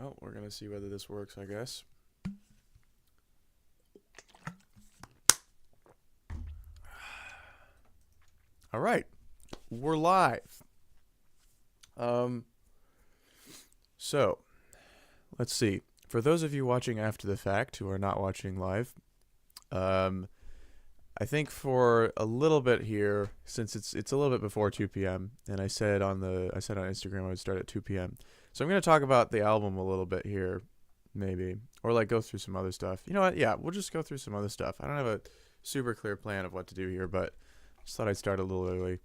Well, we're going to see whether this works, I guess. All right. We're live. So, let's see. For those of you watching after the fact who are not watching live, I think for a little bit here, since it's a little bit before 2 p.m. and I said on Instagram I would start at 2 p.m. So I'm going to talk about the album a little bit here, maybe, or like go through some other stuff. You know what? Yeah, we'll just go through some other stuff. I don't have a super clear plan of what to do here, but just thought I'd start a little early.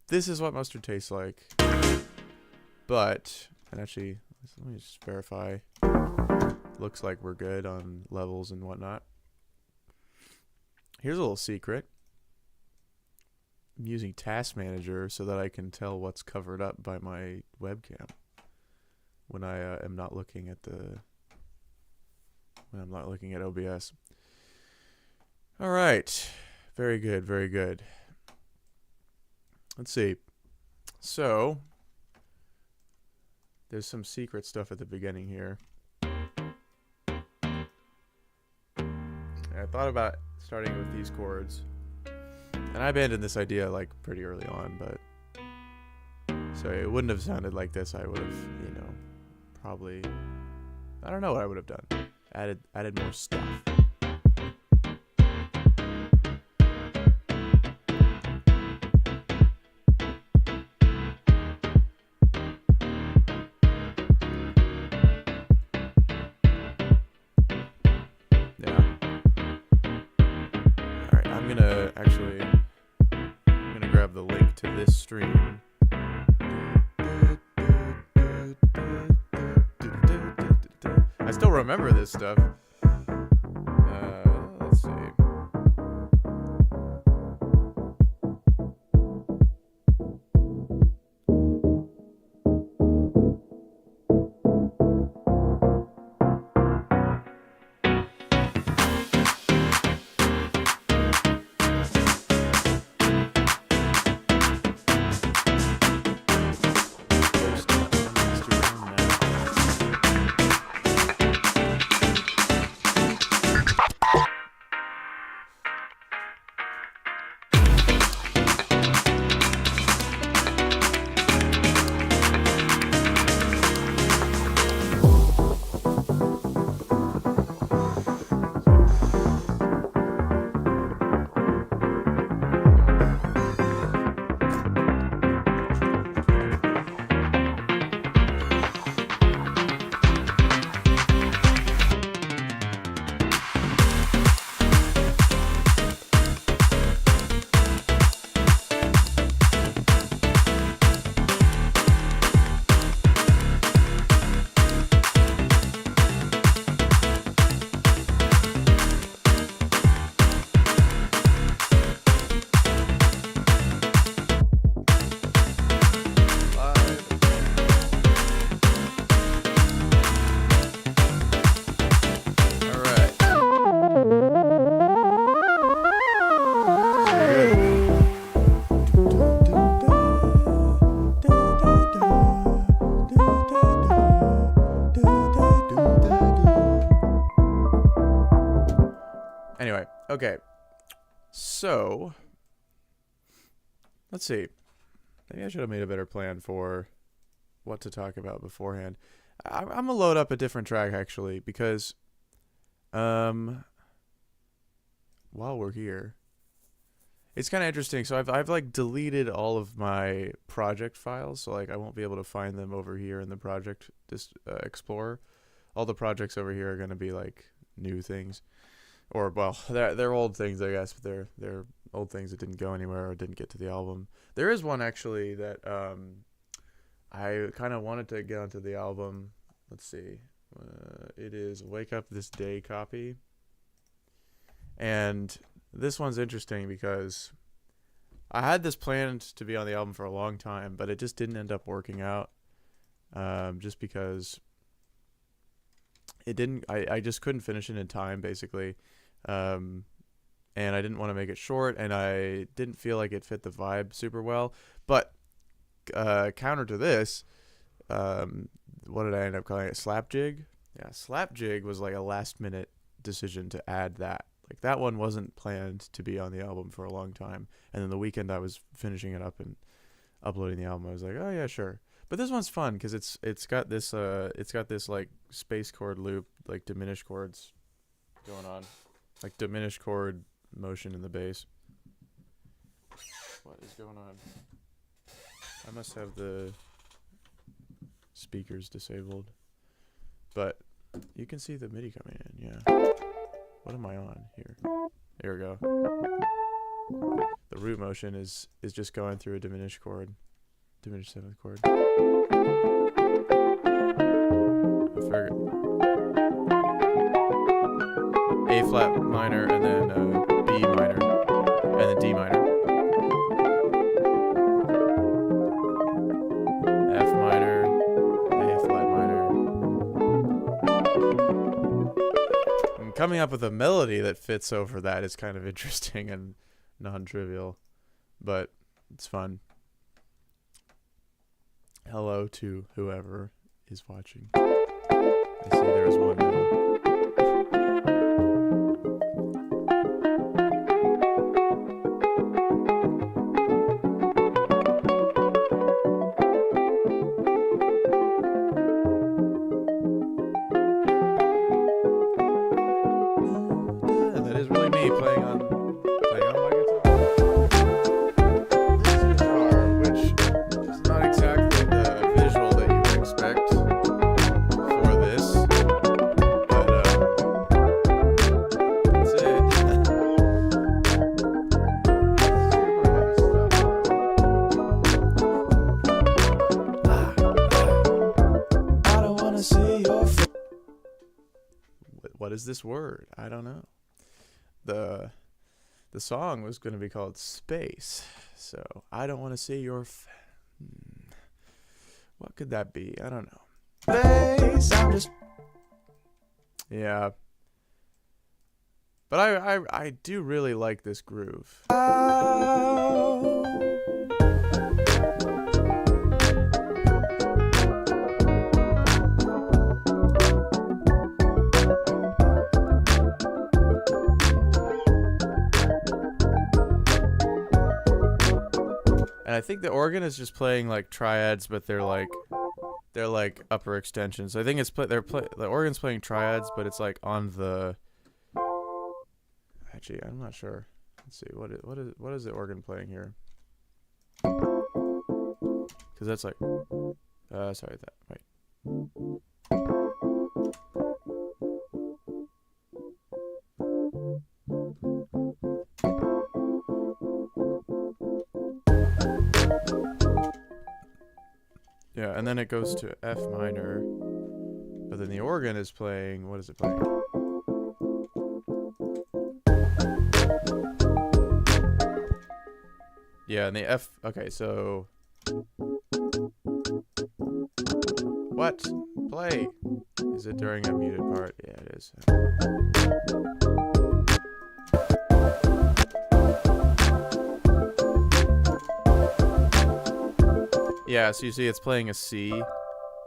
This is what mustard tastes like. But, and actually, let me just verify. Looks like we're good on levels and whatnot. Here's a little secret. I'm using Task Manager so that I can tell what's covered up by my webcam when I am not looking at OBS. All right. Very good, very good. Let's see. So, there's some secret stuff at the beginning here. I thought about starting with these chords, and I abandoned this idea like pretty early on, but so it wouldn't have sounded like this. I would have, probably, I don't know what I would have done. Added more stuff. I'm gonna grab the link to this stream. I still remember this stuff. Let's see. Okay, so let's see. Maybe I should have made a better plan for what to talk about beforehand. I'm gonna load up a different track actually because, while we're here, it's kind of interesting. So I've like deleted all of my project files, so like I won't be able to find them over here in the project Explorer. All the projects over here are gonna be like new things. Or, well, they're old things, I guess, but they're old things that didn't go anywhere or didn't get to the album. There is one, actually, that I kind of wanted to get onto the album. Let's see. It is Wake Up This Day copy. And this one's interesting because I had this planned to be on the album for a long time, but it just didn't end up working out. Just because it didn't, I just couldn't finish it in time, basically. And I didn't want to make it short, and I didn't feel like it fit the vibe super well. But counter to this, what did I end up calling it? Slapjig? Yeah, Slapjig was like a last minute decision to add that. Like that one wasn't planned to be on the album for a long time. And then the weekend I was finishing it up and uploading the album, I was like, oh yeah, sure. But this one's fun because it's got this like space chord loop, like diminished chords going on, like diminished chord motion in the bass. What is going on? I must have the speakers disabled, but you can see the MIDI coming in. Yeah. What am I on here? There we go. The root motion is just going through a diminished chord, diminished seventh chord. I figured A flat minor and then B minor and then D minor. F minor, A flat minor. And coming up with a melody that fits over that is kind of interesting and non-trivial, but it's fun. Hello to whoever is watching. I see there's one now. And that is really me playing on my guitar, which is not exactly the visual that you would expect for this, but that's it. I don't wanna see your face. What is this word? I don't know. The song was going to be called Space, so I don't want to see your what could that be? I don't know. Space, I'm just... Yeah. But I do really like this groove. And I think the organ is just playing like triads, but they're like upper extensions. I think it's the organ's playing triads, but it's like on the. Actually, I'm not sure. Let's see what is the organ playing here? Because that's like, sorry, that wait. Yeah, and then it goes to F minor, but then the organ is playing, what is it playing? Yeah, and the F, okay, so... What? Play! Is it during a muted part? Yeah, it is. Yeah, so you see it's playing a C.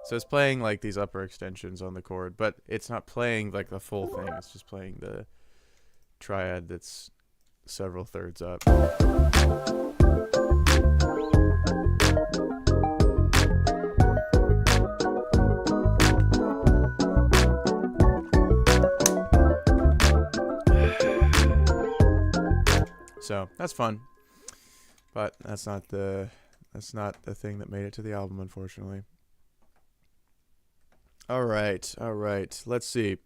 So it's playing like these upper extensions on the chord, but it's not playing like the full thing. It's just playing the triad that's several thirds up. So that's fun, but that's not the thing that made it to the album, unfortunately. All right. Let's see.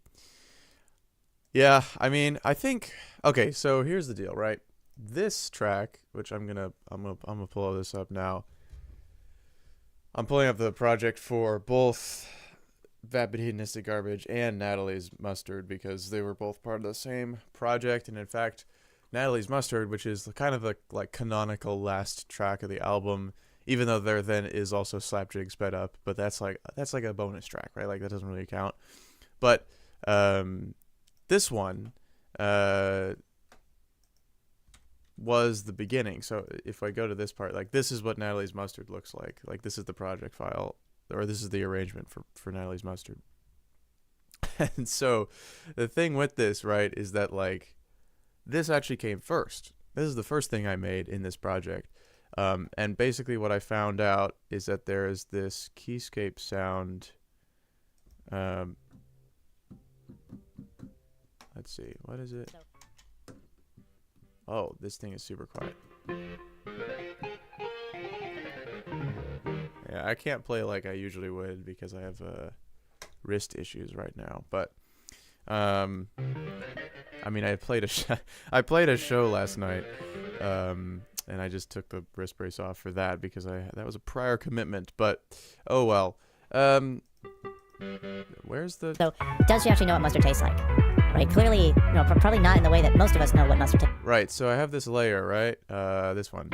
Yeah, I mean, I think, okay, so here's the deal, right? This track, which I'm gonna pull all this up now. I'm pulling up the project for both Vapid Hedonistic Garbage and Natalie's Mustard because they were both part of the same project, and in fact, Natalie's Mustard, which is kind of the like canonical last track of the album, even though there then is also Slapjig sped up, but that's like a bonus track, right? Like that doesn't really count. But this one was the beginning. So if I go to this part, like this is what Natalie's Mustard looks like. Like this is the project file or this is the arrangement for Natalie's Mustard. And so the thing with this, right, is that like this actually came first. This is the first thing I made in this project. And basically what I found out is that there is this keyscape sound. Let's see, what is it? Oh, this thing is super quiet. Yeah, I can't play like I usually would because I have wrist issues right now. But I mean, I played a show last night, and I just took the wrist brace off for that because that was a prior commitment. But oh well. Where's the? So, does she actually know what mustard tastes like? Right. Clearly, probably not in the way that most of us know what mustard tastes. Right. So I have this layer, right? This one.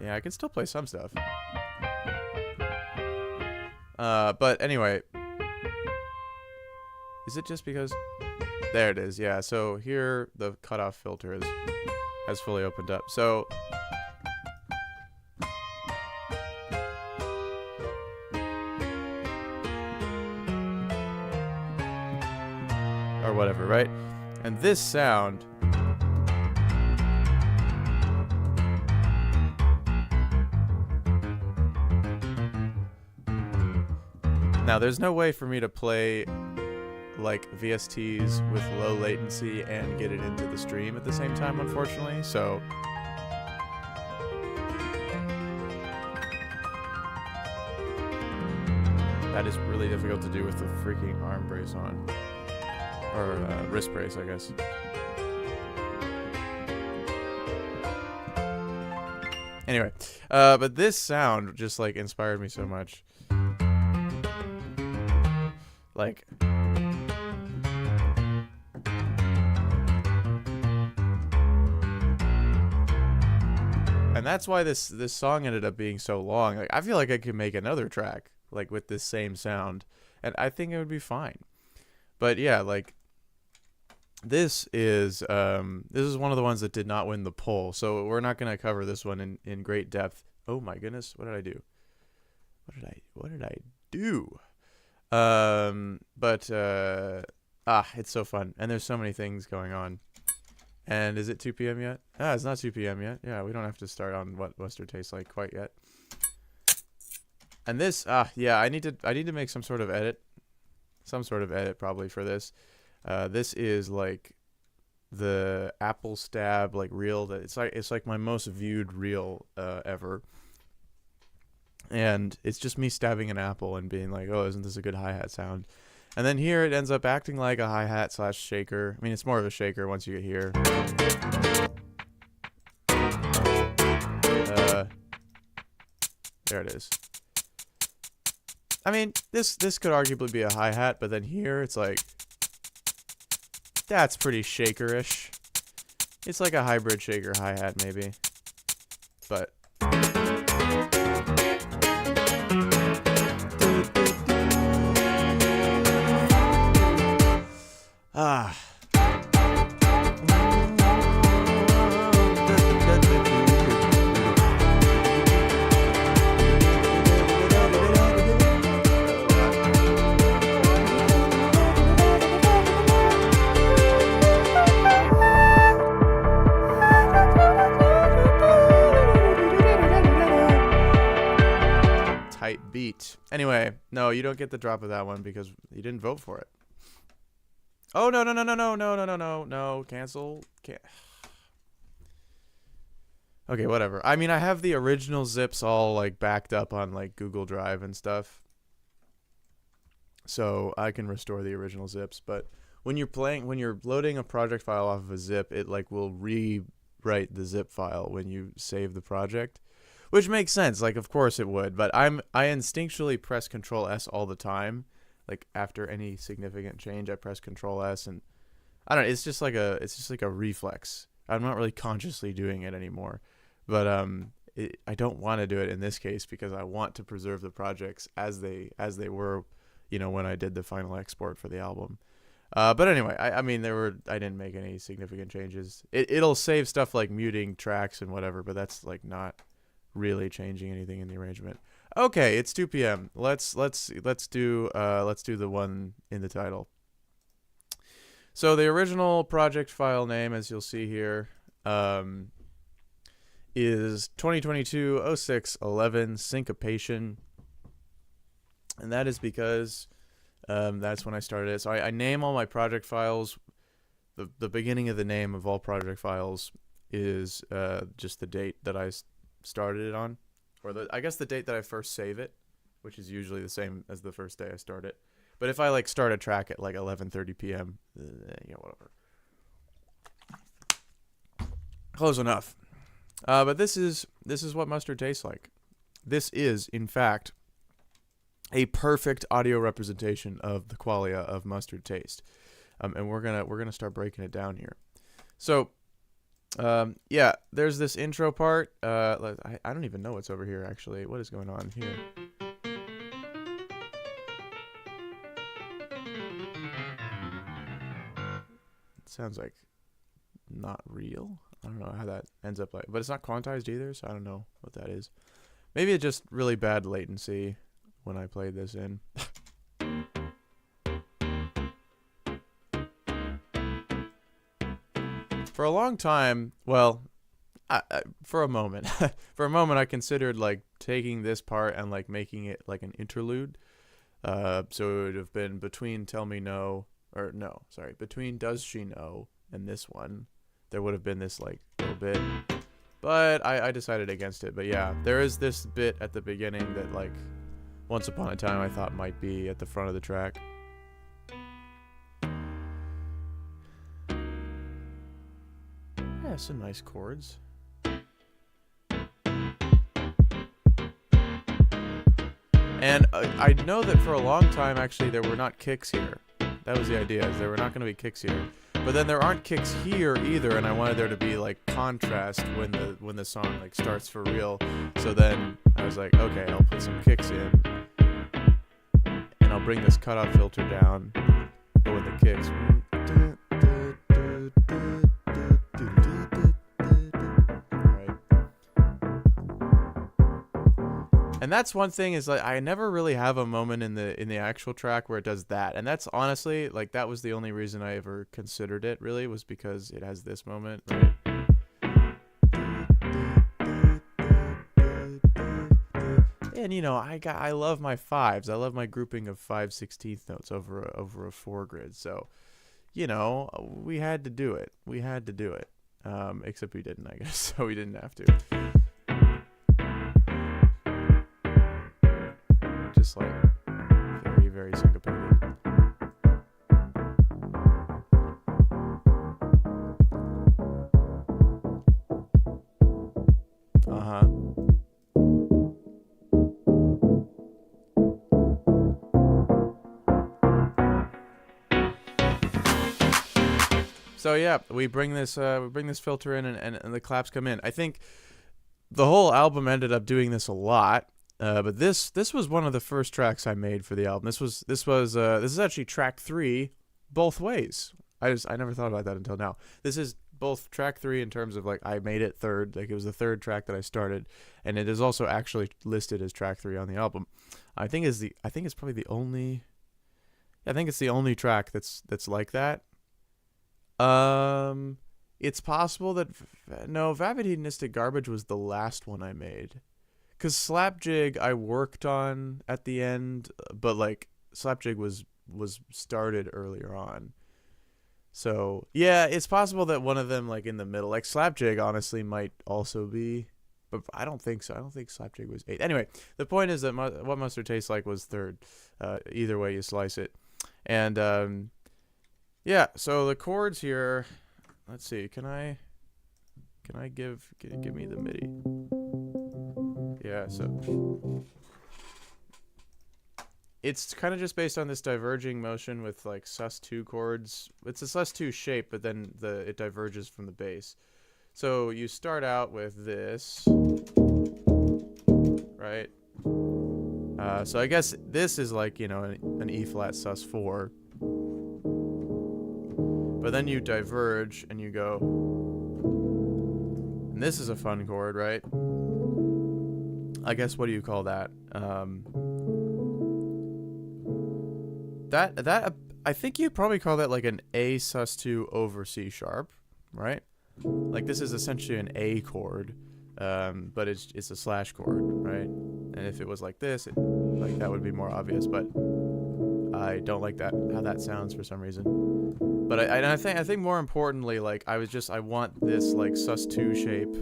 Yeah, I can still play some stuff. But anyway, is it just because? There it is. Yeah. So here the cutoff filter has fully opened up. So. Or whatever, right? And this sound. Now, there's no way for me to play like VSTs with low latency and get it into the stream at the same time, unfortunately. So that is really difficult to do with the freaking arm brace on. Or wrist brace, I guess. Anyway, but this sound just like inspired me so much. Like, and that's why this song ended up being so long. Like, I feel like I could make another track like with this same sound, and I think it would be fine. But yeah, like. This is one of the ones that did not win the poll, so we're not going to cover this one in great depth. Oh my goodness, what did I do? What did I do? It's so fun, and there's so many things going on. And is it 2 p.m. yet? It's not 2 p.m. yet. Yeah, we don't have to start on what mustard tastes like quite yet. And this, yeah, I need to make some sort of edit probably for this. This is like the Apple Stab like reel that it's like my most viewed reel ever, and it's just me stabbing an apple and being like, oh, isn't this a good hi-hat sound? And then here it ends up acting like a hi-hat / shaker. I mean, it's more of a shaker once you get here. There it is. I mean, this could arguably be a hi-hat, but then here it's like. That's pretty shaker-ish. It's like a hybrid shaker hi-hat, maybe. But... beat. Anyway, no, you don't get the drop of that one because you didn't vote for it. Oh, no, cancel. Can't. Okay, whatever. I mean, I have the original zips all like backed up on like Google Drive and stuff, so I can restore the original zips. But when you're loading a project file off of a zip, it like will rewrite the zip file when you save the project. Which makes sense, like of course it would, but I instinctually press Control S all the time. Like after any significant change, I press Control S, and I don't know, it's just like a reflex. I'm not really consciously doing it anymore. But I don't want to do it in this case because I want to preserve the projects as they were, when I did the final export for the album. But anyway, I mean, I didn't make any significant changes. It'll save stuff like muting tracks and whatever, but that's like not really changing anything in the arrangement. Okay, it's 2 p.m. Let's do the one in the title. So the original project file name, as you'll see here, is 2022-06-11 Syncopation, and that is because that's when I started it. So I name all my project files. The beginning of the name of all project files is just the date that I started it on, or I guess the date that I first save it, which is usually the same as the first day I start it. But if I like start a track at like 11:30 p.m., whatever, close enough. But this is what mustard tastes like. This is, in fact, a perfect audio representation of the qualia of mustard taste, and we're gonna start breaking it down here. So, yeah, there's this intro part. I don't even know what's over here actually. What is going on here? It sounds like not real. I don't know how that ends up like, but it's not quantized either, so I don't know what that is. Maybe it's just really bad latency when I played this in. For a long time, well, for a moment, I considered like taking this part and like making it like an interlude. So it would have been between Tell Me No, or no, sorry, between Does She Know and this one. There would have been this like little bit, but I decided against it. But yeah, there is this bit at the beginning that like once upon a time I thought might be at the front of the track. Yeah, some nice chords. And I know that for a long time actually there were not kicks here. That was the idea, is there were not going to be kicks here. But then there aren't kicks here either, and I wanted there to be like contrast when the song like starts for real. So then I was like, okay, I'll put some kicks in, and I'll bring this cutoff filter down. But with the kicks, right. And that's one thing, is like I never really have a moment in the actual track where it does that, and that's honestly like that was the only reason I ever considered it, really, was because it has this moment, right? And I love my fives. I love my grouping of 5/16 notes over a 4 grid. So, we had to do it. Except we didn't, I guess. So we didn't have to. Just like very, very syncopated. So yeah, we bring this filter in, and the claps come in. I think the whole album ended up doing this a lot. But this was one of the first tracks I made for the album. This is actually track 3 both ways. I never thought about that until now. This is both track 3 in terms of like I made it third, like it was the third track that I started, and it is also actually listed as track 3 on the album. I think it's probably the only track that's like that. It's possible that Vapid Hedonistic Garbage was the last one I made. Because Slapjig I worked on at the end, but like Slapjig was started earlier on. So yeah, it's possible that one of them like in the middle, like Slapjig honestly might also be, but I don't think so. I don't think Slapjig was 8th. Anyway, the point is that What Mustard Tastes Like was 3rd. Either way you slice it. And yeah, so the chords here, let's see, can I give me the MIDI? Yeah, so it's kind of just based on this diverging motion with like sus2 chords. It's a sus2 shape, but then it diverges from the bass. So you start out with this, right? So I guess this is like, an E flat sus4. But then you diverge and you go, and this is a fun chord, right? I guess, what do you call that? That I think you'd probably call that like an A sus2 over C sharp, right? Like this is essentially an A chord, but it's a slash chord, right? And if it was like this, like that would be more obvious, but I don't like that, how that sounds for some reason. But I think more importantly, like I want this like sus2 shape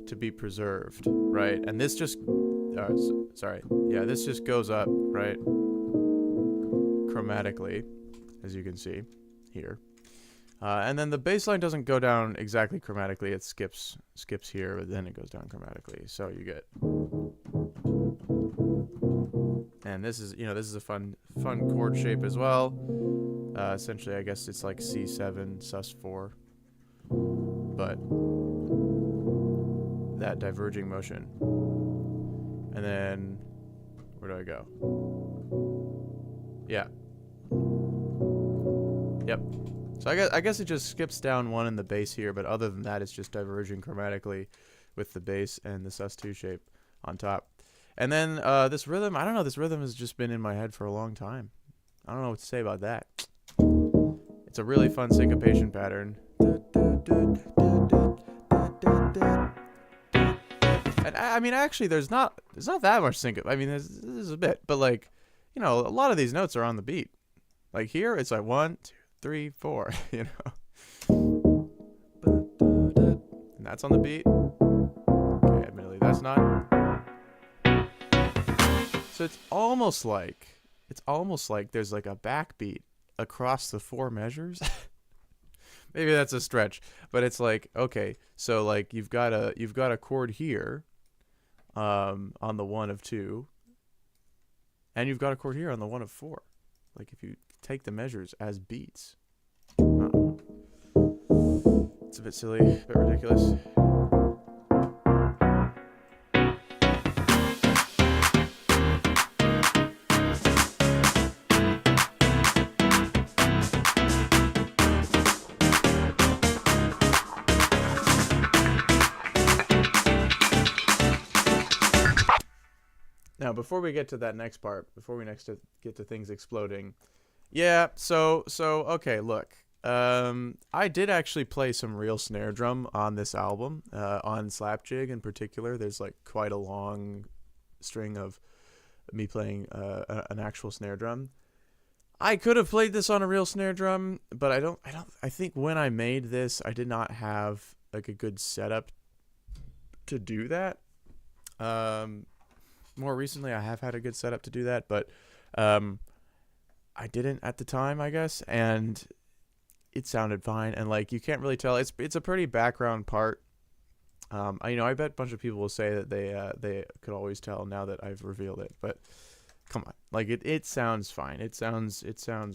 to be preserved, right? And this just, this just goes up, right? Chromatically, as you can see here. And then the bass line doesn't go down exactly chromatically. It skips here, but then it goes down chromatically. So you get, and this is a fun chord shape as well. Essentially, I guess it's like C7 sus4, but that diverging motion. And then where do I go? Yeah. Yep. So I guess it just skips down one in the bass here, but other than that, it's just diverging chromatically with the bass and the sus2 shape on top. And then this rhythm, I don't know, this rhythm has just been in my head for a long time. I don't know what to say about that. It's a really fun syncopation pattern. And I mean, actually, there's not that much syncope. I mean, there's a bit, but like, you know, a lot of these notes are on the beat. Like here, it's like 1, 2, 3, 4, you know. And that's on the beat. Okay, admittedly, that's not. So it's almost like there's like a backbeat across the 4 measures. Maybe that's a stretch, but it's like, okay, so like you've got a chord here, on the 1 of 2, and you've got a chord here on the 1 of 4. Like if you take the measures as beats. It's a bit silly, a bit ridiculous. Now, before we get to that next part, before we get to things exploding, yeah, so okay, look, I did actually play some real snare drum on this album, on Slap Jig in particular. There's like quite a long string of me playing an actual snare drum. I could have played this on a real snare drum, but I think when I made this, I did not have like a good setup to do that. More recently, I have had a good setup to do that, but I didn't at the time, I guess, and it sounded fine. And like you can't really tell. It's a pretty background part. I bet a bunch of people will say that they could always tell now that I've revealed it, but come on, like it sounds fine. It sounds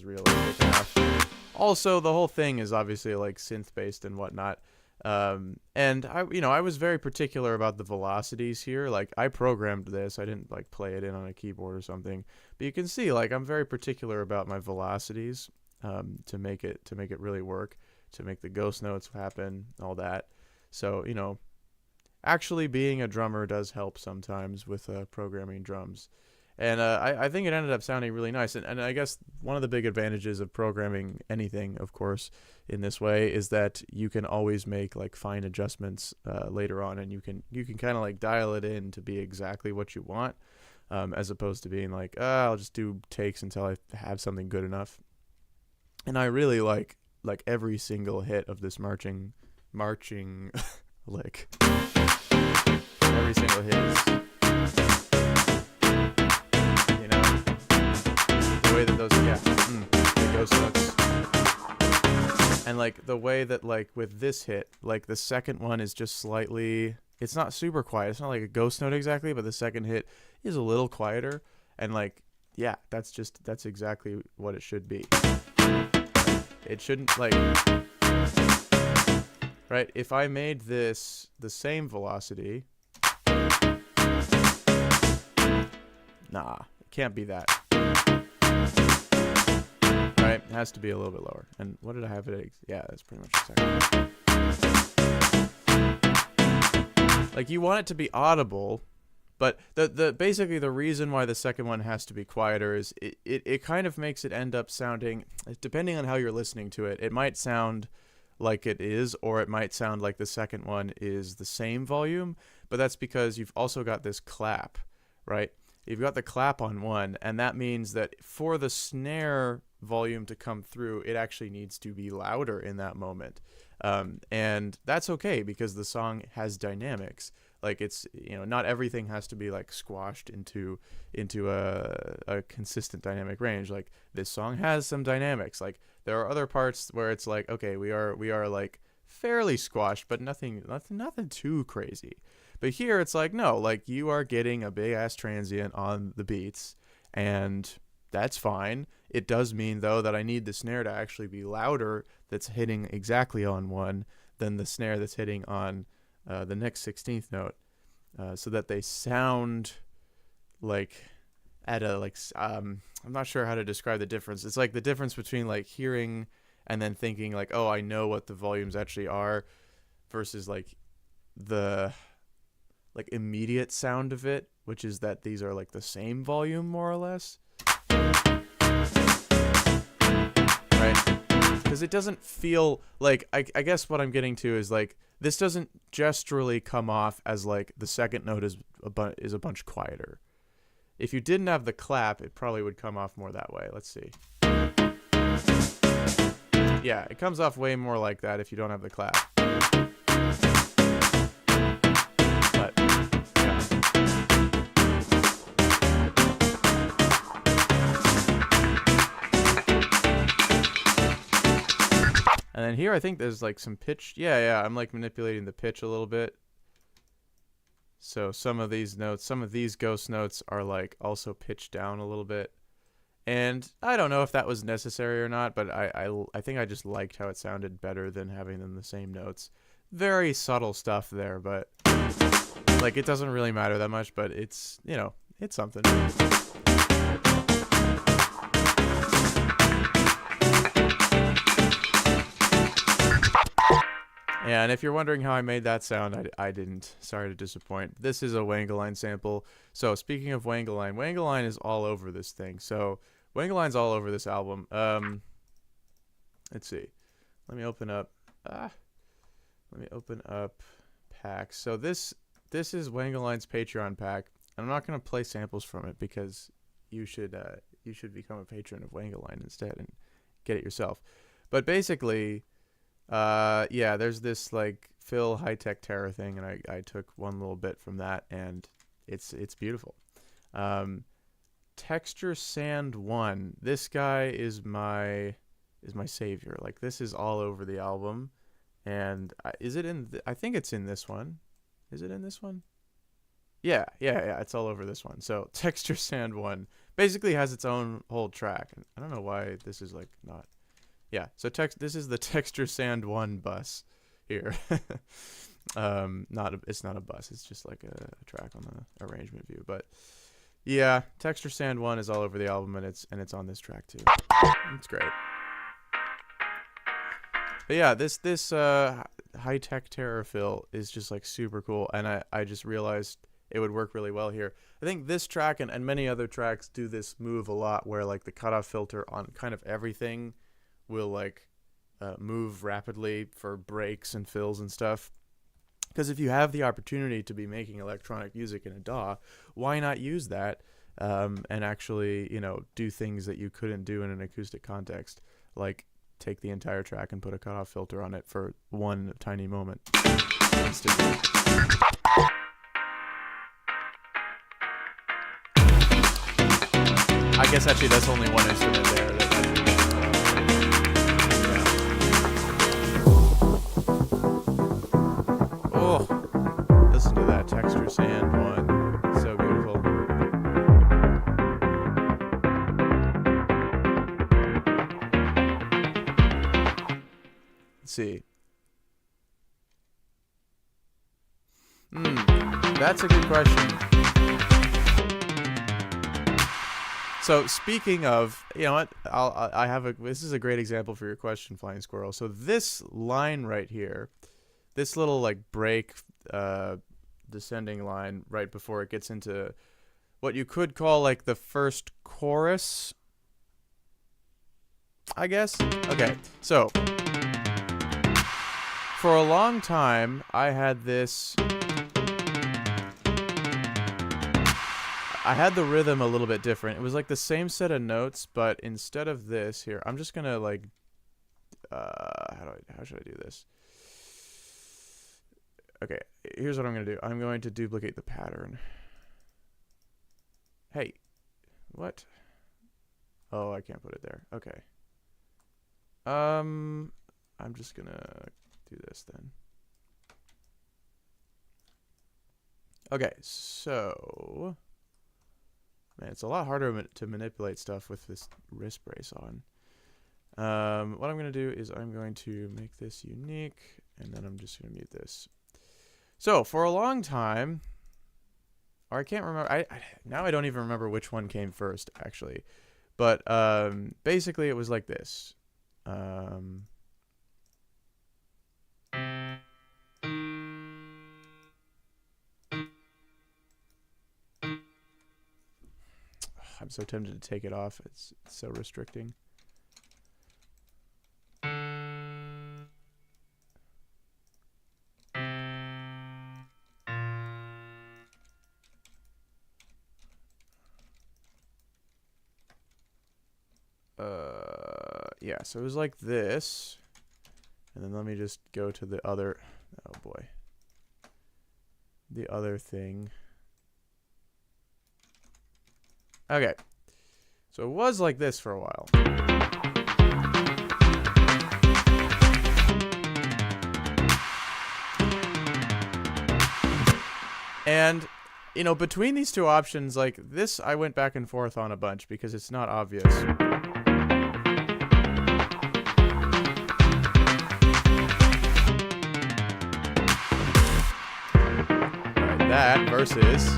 realistic enough. Also, the whole thing is obviously like synth based and whatnot. And I was very particular about the velocities here. Like I programmed this. I didn't like play it in on a keyboard or something, but you can see like I'm very particular about my velocities, to make it really work, to make the ghost notes happen, all that. So, actually being a drummer does help sometimes with programming drums. And I think it ended up sounding really nice. And I guess one of the big advantages of programming anything, of course, in this way is that you can always make like fine adjustments later on, and you can kind of like dial it in to be exactly what you want, as opposed to being like, I'll just do takes until I have something good enough. And I really like every single hit of this marching lick. Every single hit is, the way that those, the ghost notes. And like the way that like with this hit, like the second one is just slightly, it's not super quiet. It's not like a ghost note exactly, but the second hit is a little quieter. And like, yeah, that's exactly what it should be. It shouldn't like, right? If I made this the same velocity, nah, it can't be that. right? It has to be a little bit lower. And what did I have it? Yeah, that's pretty much the second. Like, you want it to be audible, but the basically the reason why the second one has to be quieter is it kind of makes it end up sounding, depending on how you're listening to it, it might sound like it is, or it might sound like the second one is the same volume, but that's because you've also got this clap, right? You've got the clap on one, and that means that for the snare volume to come through, it actually needs to be louder in that moment. And that's okay because the song has dynamics. Like, it's, not everything has to be like squashed into a consistent dynamic range. Like, this song has some dynamics. Like, there are other parts where it's like, okay, we are like fairly squashed, but nothing too crazy. But here it's like, no, like, you are getting a big ass transient on the beats, and that's fine. It does mean, though, that I need the snare to actually be louder, that's hitting exactly on one, than the snare that's hitting on the next 16th note, so that they sound like at a, like, I'm not sure how to describe the difference. It's like the difference between like hearing and then thinking like, oh, I know what the volumes actually are, versus like the like immediate sound of it, which is that these are like the same volume more or less. Right? Because it doesn't feel like, I guess what I'm getting to is like, this doesn't gesturally come off as like the second note is a bunch quieter. If you didn't have the clap, it probably would come off more that way. Let's see. Yeah, it comes off way more like that if you don't have the clap. But, yeah. And then here I think there's like some pitch. Yeah, I'm like manipulating the pitch a little bit. So some of these notes, some of these ghost notes are like also pitched down a little bit. And I don't know if that was necessary or not, but I think I just liked how it sounded better than having them the same notes. Very subtle stuff there, but like, it doesn't really matter that much, but it's, it's something. Yeah, and if you're wondering how I made that sound, I didn't. Sorry to disappoint. This is a Wangeline sample. So speaking of Wangeline, Wangeline is all over this thing. So Wangeline's all over this album. Let's see. Let me open up packs. So this is Wangeline's Patreon pack. I'm not going to play samples from it because you should become a patron of Wangeline instead and get it yourself. But basically, there's this like Phil High Tech Terror thing, and I took one little bit from that, and it's beautiful. Texture Sand 1. This guy is my savior. Like, this is all over the album, and is it in? I think it's in this one. Is it in this one? Yeah. It's all over this one. So Texture Sand 1 basically has its own whole track, and I don't know why this is like not. Yeah, so this is the Texture Sand 1 bus here. It's not a bus. It's just like a track on the arrangement view. But yeah, Texture Sand 1 is all over the album, and it's on this track too. It's great. But yeah, this High Tech Terror fill is just like super cool, and I just realized it would work really well here. I think this track and many other tracks do this move a lot, where like the cutoff filter on kind of everything will like move rapidly for breaks and fills and stuff. Because if you have the opportunity to be making electronic music in a DAW, why not use that and actually, do things that you couldn't do in an acoustic context, like take the entire track and put a cutoff filter on it for one tiny moment. I guess actually that's only one instrument there. Listen to that Texture Sand 1. So beautiful. Let's see. That's a good question. So speaking of, you know what? I have a. This is a great example for your question, Flying Squirrel. So this line right here, this little like break, descending line right before it gets into what you could call like the first chorus, I guess. Okay, so for a long time I had this. I had the rhythm a little bit different. It was like the same set of notes, but instead of this here, I'm just gonna like, how should I do this? Okay, here's what I'm gonna do. I'm going to duplicate the pattern. Hey, what? Oh, I can't put it there. Okay. I'm just gonna do this then. Okay, so. Man, it's a lot harder to manipulate stuff with this wrist brace on. What I'm going to do is I'm going to make this unique, and then I'm just going to mute this. So, for a long time, or I can't remember, now I don't even remember which one came first, actually. But basically it was like this. I'm so tempted to take it off. It's so restricting. Yeah, so it was like this. And then let me just go to the other, oh boy. The other thing. Okay. So it was like this for a while. And, you know, between these two options, like this, I went back and forth on a bunch because it's not obvious. Right, that versus.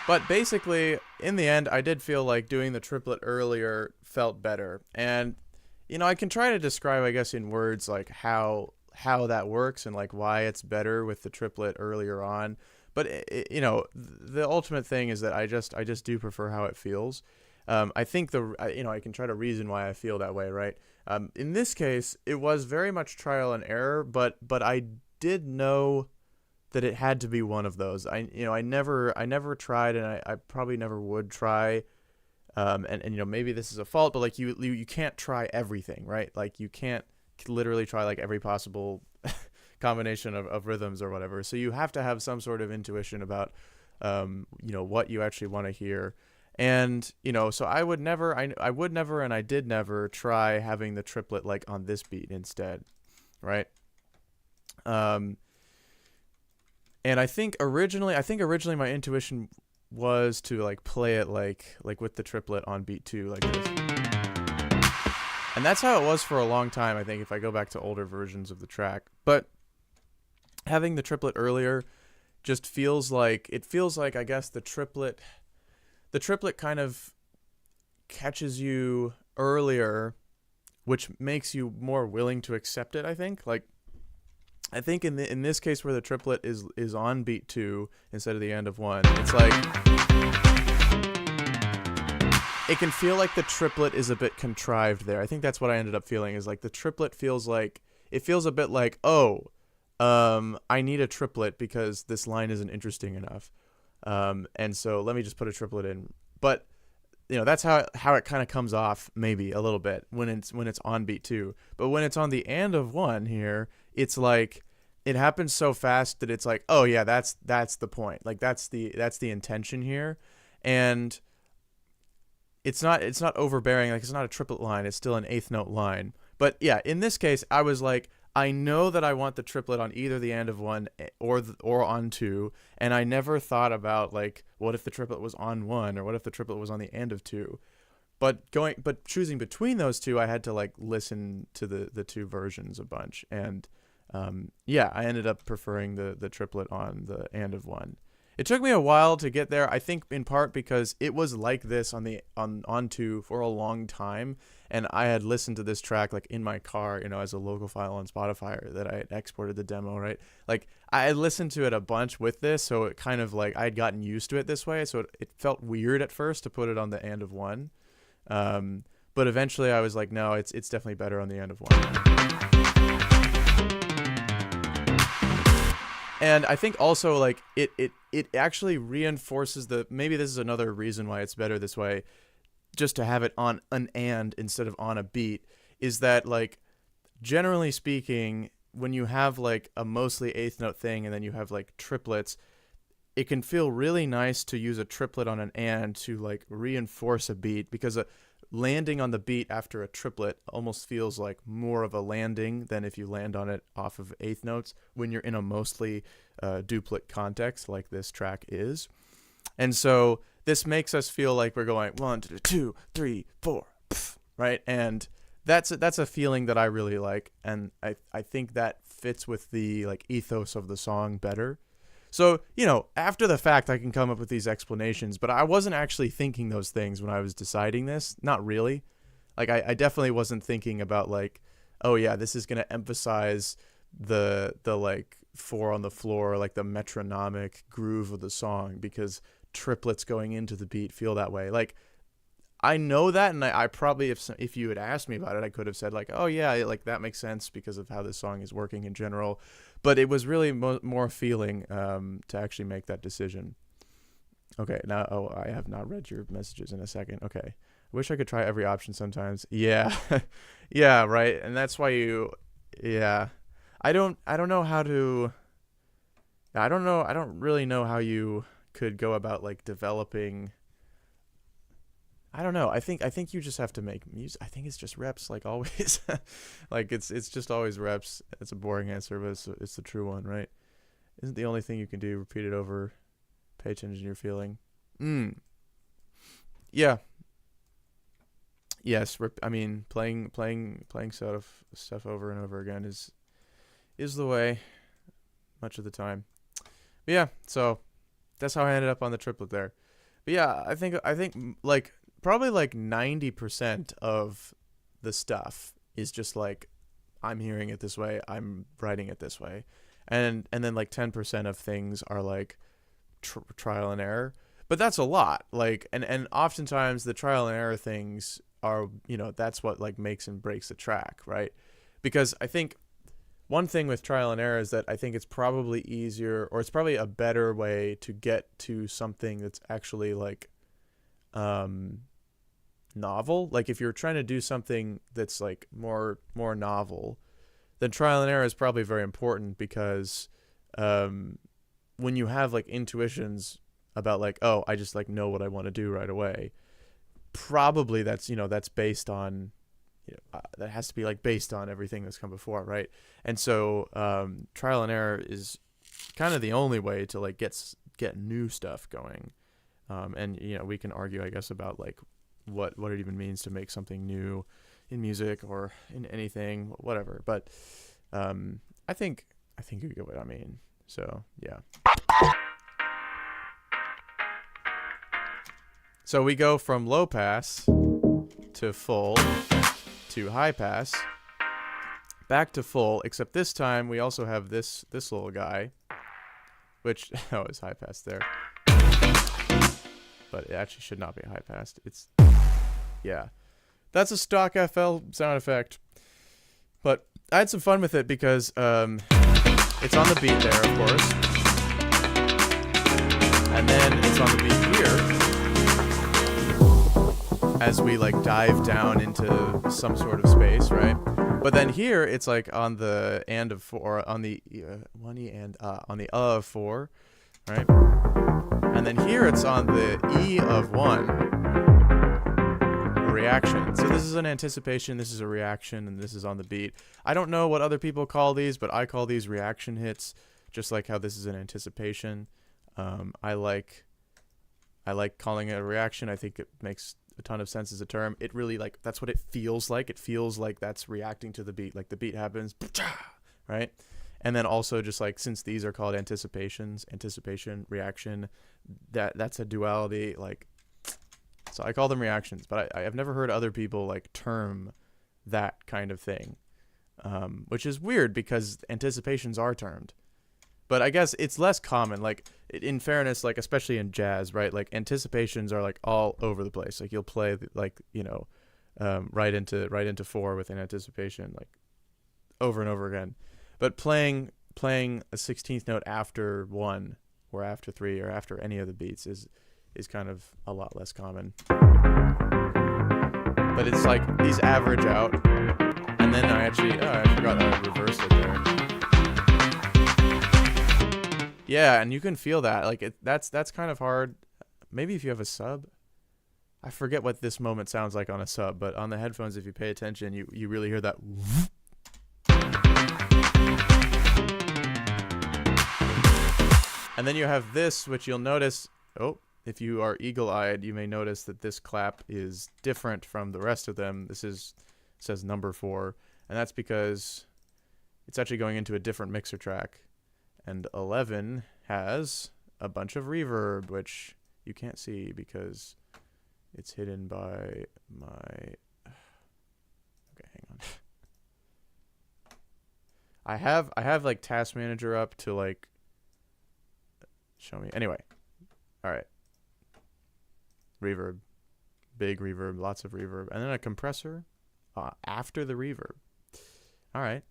But basically, in the end, I did feel like doing the triplet earlier felt better. And, you know, I can try to describe, I guess, in words, like how that works and like why it's better with the triplet earlier on. But, you know, the ultimate thing is that I just do prefer how it feels. I think I can try to reason why I feel that way, right? In this case, it was very much trial and error, but I did know that it had to be one of those. I never tried, and I probably never would try. And you know, maybe this is a fault, but like you can't try everything, right? Like you can't literally try like every possible combination of rhythms or whatever. So you have to have some sort of intuition about, you know, what you actually want to hear. And, you know, so I would never, and I did never try having the triplet like on this beat instead, right? And I think originally my intuition was to like play it like with the triplet on beat 2 like this. And that's how it was for a long time, I think, if I go back to older versions of the track. But having the triplet earlier just feels like I guess the triplet kind of catches you earlier, which makes you more willing to accept it, I think. Like I think in this case where the triplet is on beat 2 instead of the end of 1, it's like it can feel like the triplet is a bit contrived there. I think that's what I ended up feeling, is like the triplet feels a bit like, I need a triplet because this line isn't interesting enough. And so let me just put a triplet in. But you know, that's how it kind of comes off maybe a little bit when it's on beat 2. But when it's on the end of 1 here, it's like it happens so fast that it's like, oh yeah, that's the point. Like that's the intention here. And it's not overbearing, like it's not a triplet line, it's still an eighth note line. But yeah, in this case, I was like, I know that I want the triplet on either the end of 1 or on 2, and I never thought about like what if the triplet was on 1 or what if the triplet was on the end of 2. But choosing between those two, I had to like listen to the two versions a bunch, and yeah, I ended up preferring the triplet on the and of one. It took me a while to get there. I think in part because it was like this on two for a long time, and I had listened to this track like in my car, as a local file on Spotify that I had exported the demo, right? Like I had listened to it a bunch with this, so it kind of like I had gotten used to it this way, so it felt weird at first to put it on the and of one. But eventually I was like, no, it's definitely better on the and of one. And I think also like it actually reinforces maybe this is another reason why it's better this way, just to have it on an and instead of on a beat, is that like generally speaking, when you have like a mostly eighth note thing and then you have like triplets, it can feel really nice to use a triplet on an and to like reinforce a beat, because landing on the beat after a triplet almost feels like more of a landing than if you land on it off of eighth notes when you're in a mostly duplet context like this track is. And so this makes us feel like we're going 1, 2, 3, 4, right? And that's a feeling that I really like, and I think that fits with the like ethos of the song better. So, after the fact, I can come up with these explanations, but I wasn't actually thinking those things when I was deciding this. Not really. Like, I definitely wasn't thinking about, like, oh, yeah, this is going to emphasize the like, 4 on the floor, like, the metronomic groove of the song, because triplets going into the beat feel that way. Like, I know that, and I probably, if you had asked me about it, I could have said, like, oh, yeah, like, that makes sense because of how this song is working in general. But it was really more feeling to actually make that decision. Okay, now, I have not read your messages in a second. Okay. I wish I could try every option sometimes. Yeah. Yeah, right. And that's why yeah. I don't know how to, I don't really know how you could go about, like, developing, I don't know. I think you just have to make music. I think it's just reps, like always. Like it's just always reps. It's a boring answer, but it's the true one, right? Isn't the only thing you can do repeat it over, pay attention to your feeling. Yeah. Yes. I mean, playing stuff over and over again is the way, much of the time. But yeah. So that's how I ended up on the triplet there. But yeah, I think like, probably like 90% of the stuff is just like, I'm hearing it this way, I'm writing it this way, and then like 10% of things are like trial and error. But that's a lot. Like, and oftentimes the trial and error things are, that's what like makes and breaks the track, right? Because I think one thing with trial and error is that I think it's probably easier, or it's probably a better way to get to something that's actually like novel. Like if you're trying to do something that's like more novel, then trial and error is probably very important, because when you have like intuitions about like, oh, I just like know what I want to do right away, probably that's that's based on that has to be like based on everything that's come before, right? And so trial and error is kind of the only way to like get new stuff going. And we can argue, I guess, about like what it even means to make something new in music or in anything, whatever. But I think you get what I mean. So yeah. So we go from low pass to full to high pass, back to full, except this time we also have this little guy, which is high pass there. But it actually should not be high pass. Yeah. That's a stock FL sound effect. But I had some fun with it because it's on the beat there, of course. And then it's on the beat here, as we like dive down into some sort of space, right? But then here it's like on the and of 4, on the one e and on the of 4, right? And then here it's on the E of 1, reaction. So this is an anticipation, this is a reaction, and this is on the beat. I don't know what other people call these, but I call these reaction hits, just like how this is an anticipation. I like calling it a reaction. I think it makes a ton of sense as a term. It really, like, that's what it feels like. It feels like that's reacting to the beat. Like the beat happens, right? And then also just like, since these are called anticipation, reaction, that's a duality. Like, so I call them reactions, but I have never heard other people like term that kind of thing, which is weird because anticipations are termed. But I guess it's less common. Like, in fairness, like especially in jazz, right? Like anticipations are like all over the place. Like you'll play like, you know, right into 4 with an anticipation, like over and over again. But playing a 16th note after 1 or after 3 or after any of the beats is kind of a lot less common. But it's like these average out, and then I forgot I reversed it there. Yeah, and you can feel that. Like that's kind of hard. Maybe if you have a sub. I forget what this moment sounds like on a sub, but on the headphones, if you pay attention, you really hear that. And then you have this, which you'll notice. Oh, if you are eagle-eyed, you may notice that this clap is different from the rest of them. Says number 4, and that's because it's actually going into a different mixer track. And 11 has a bunch of reverb, which you can't see because it's hidden by my... Okay, hang on. I have like Task Manager up to like show me. Anyway, all right. Reverb, big reverb, lots of reverb, and then a compressor after the reverb. All right,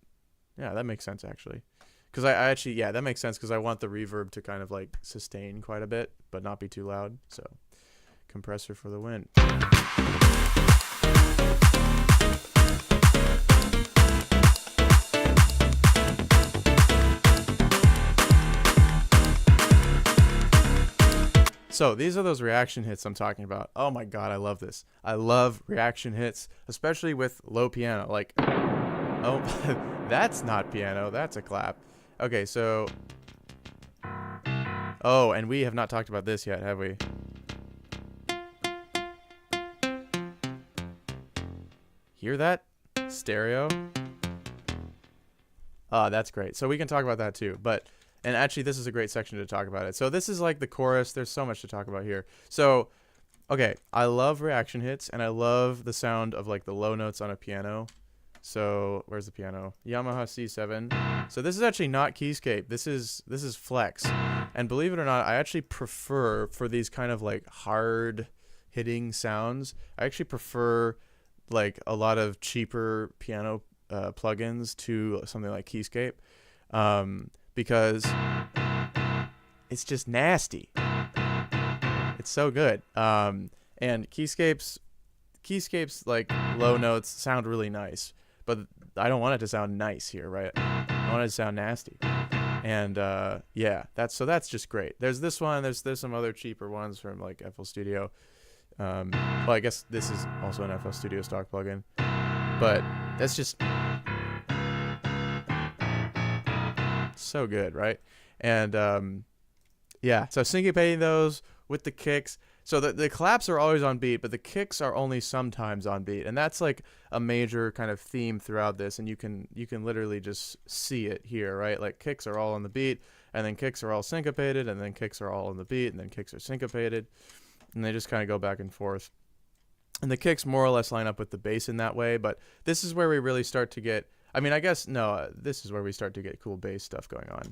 yeah, that makes sense actually. Because I actually, yeah, that makes sense because I want the reverb to kind of like sustain quite a bit, but not be too loud. So, compressor for the win. So these are those reaction hits I'm talking about. Oh my God, I love this. I love reaction hits, especially with low piano. Like, oh, that's not piano, that's a clap. Okay, so, oh, and we have not talked about this yet, have we? Hear that? Stereo? Oh, that's great. So we can talk about that too, and actually this is a great section to talk about it. So this is like the chorus. There's so much to talk about here. So, okay, I love reaction hits, and I love the sound of like the low notes on a piano. So where's the piano? Yamaha C7. So this is actually not keyscape. This is flex. And believe it or not, I actually prefer, for these kind of like hard hitting sounds, I actually prefer like a lot of cheaper piano plugins to something like keyscape, because it's just nasty. It's so good. And keyscapes like low notes sound really nice. But I don't want it to sound nice here, right? I want it to sound nasty. And yeah, that's just great. There's this one. There's some other cheaper ones from like FL Studio. Well, I guess this is also an FL Studio stock plugin. But that's just so good, right? And yeah, so syncopating those with the kicks. So the claps are always on beat, but the kicks are only sometimes on beat, and that's like a major kind of theme throughout this. And you can literally just see it here, right? Like kicks are all on the beat, and then kicks are all syncopated, and then kicks are all on the beat, and then kicks are syncopated, and they just kind of go back and forth. And the kicks more or less line up with the bass in that way, but this is where we really start to get. I mean, I guess no, this is where we start to get cool bass stuff going on.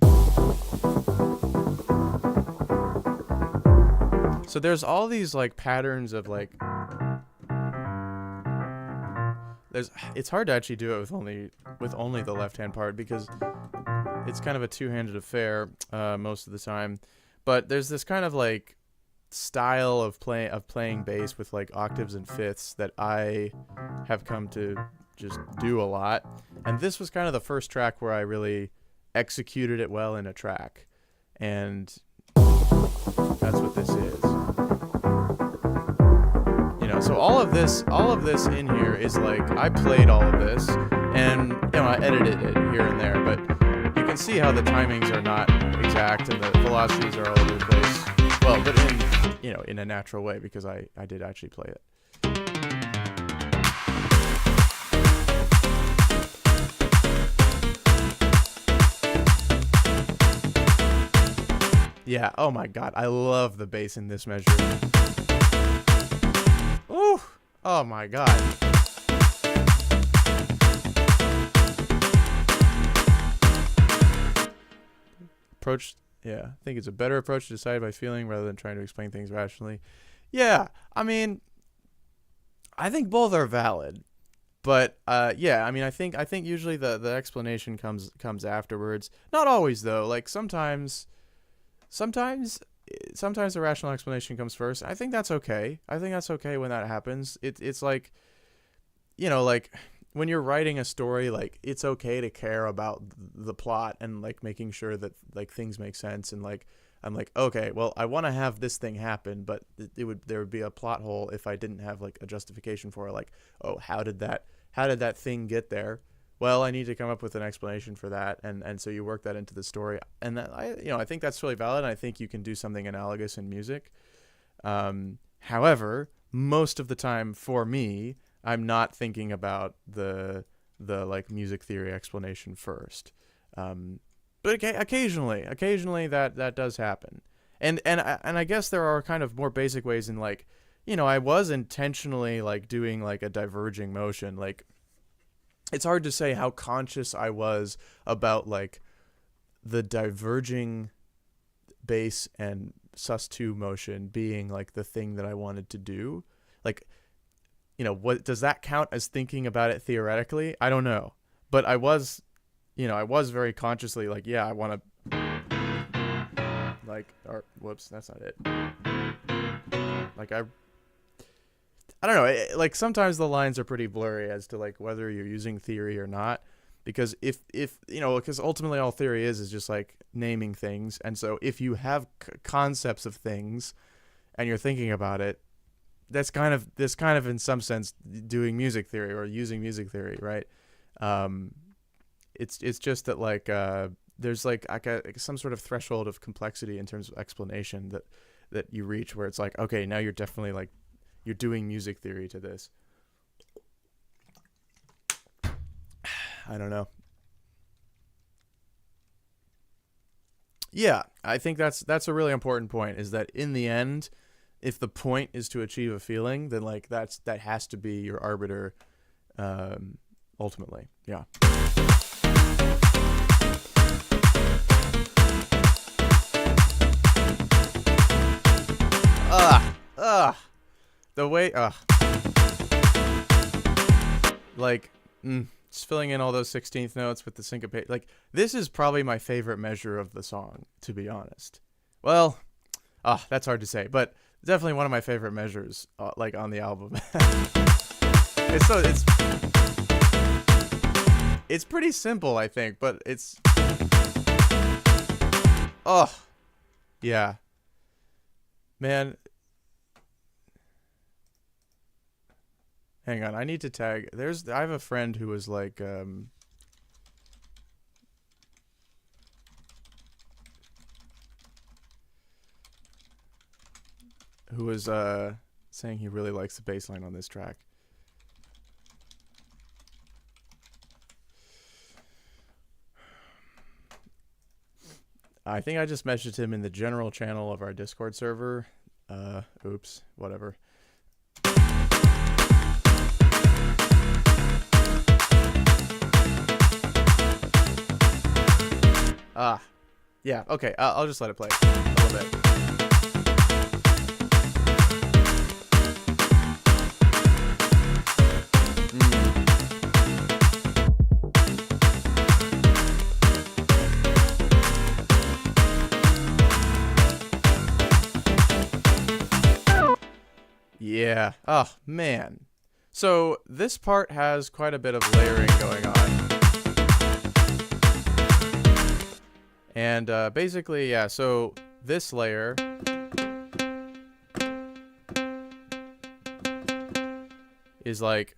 So there's all these like patterns of like, it's hard to actually do it with only the left hand part because it's kind of a two-handed affair most of the time. But there's this kind of like style of playing bass with like octaves and fifths that I have come to just do a lot. And this was kind of the first track where I really executed it well in a track. And that's what this is. So all of this in here is like, I played all of this and I edited it here and there, but you can see how the timings are not exact and the velocities are all over the place. Well, but in a natural way because I did actually play it. Yeah. Oh my god, I love the bass in this measure. Ooh. Oh my god. Approach. Yeah, I think it's a better approach to decide by feeling rather than trying to explain things rationally. Yeah, I mean, I think both are valid. But yeah, I mean, I think usually the explanation comes afterwards. Not always though. Like sometimes sometimes the rational explanation comes first. I think that's okay. I think that's okay when that happens. It's like, like when you're writing a story, like it's okay to care about the plot and like making sure that like things make sense, and like I'm like, okay, well, I want to have this thing happen, but there would be a plot hole if I didn't have like a justification for it. Like, oh, how did that thing get there? Well, I need to come up with an explanation for that, and so you work that into the story, and that, I think that's really valid. And I think you can do something analogous in music. However, most of the time for me, I'm not thinking about the like music theory explanation first. But occasionally that does happen, and I guess there are kind of more basic ways in like, I was intentionally like doing like a diverging motion. Like, it's hard to say how conscious I was about like the diverging bass and sus2 motion being like the thing that I wanted to do. Like, what does that count as thinking about it theoretically? I don't know, but I was very consciously like, yeah, I want to like, or whoops, that's not it. Like I don't know. Like sometimes the lines are pretty blurry as to like whether you're using theory or not, because if because ultimately all theory is just like naming things, and so if you have concepts of things and you're thinking about it, that's kind of in some sense doing music theory or using music theory, right? It's just that like there's like some sort of threshold of complexity in terms of explanation that you reach where it's like, okay, now you're definitely like you're doing music theory to this. I don't know. Yeah, I think that's a really important point, is that in the end, if the point is to achieve a feeling, then like that has to be your arbiter ultimately. Yeah. The way like just filling in all those 16th notes with the syncopate, like this is probably my favorite measure of the song, to be honest. Well, that's hard to say, but definitely one of my favorite measures like on the album. It's pretty simple, I think, but it's yeah, man. Hang on, I need to tag. I have a friend who was like, saying he really likes the bass line on this track. I think I just messaged him in the general channel of our Discord server. Oops, whatever. Yeah, okay, I'll just let it play a little bit. Yeah, oh, man. So, this part has quite a bit of layering going on. And basically, yeah, so this layer is like,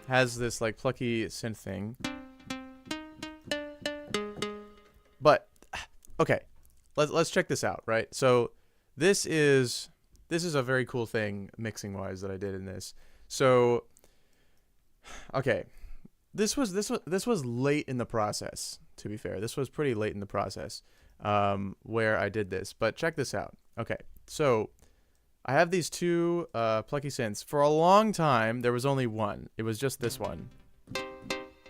has this like plucky synth thing. But, okay, let's check this out, right? So this is a very cool thing mixing wise that I did in this. So, okay. this was late in the process. To be fair, this was pretty late in the process where I did this. But check this out. Okay, so I have these two plucky synths. For a long time, there was only one. It was just this one,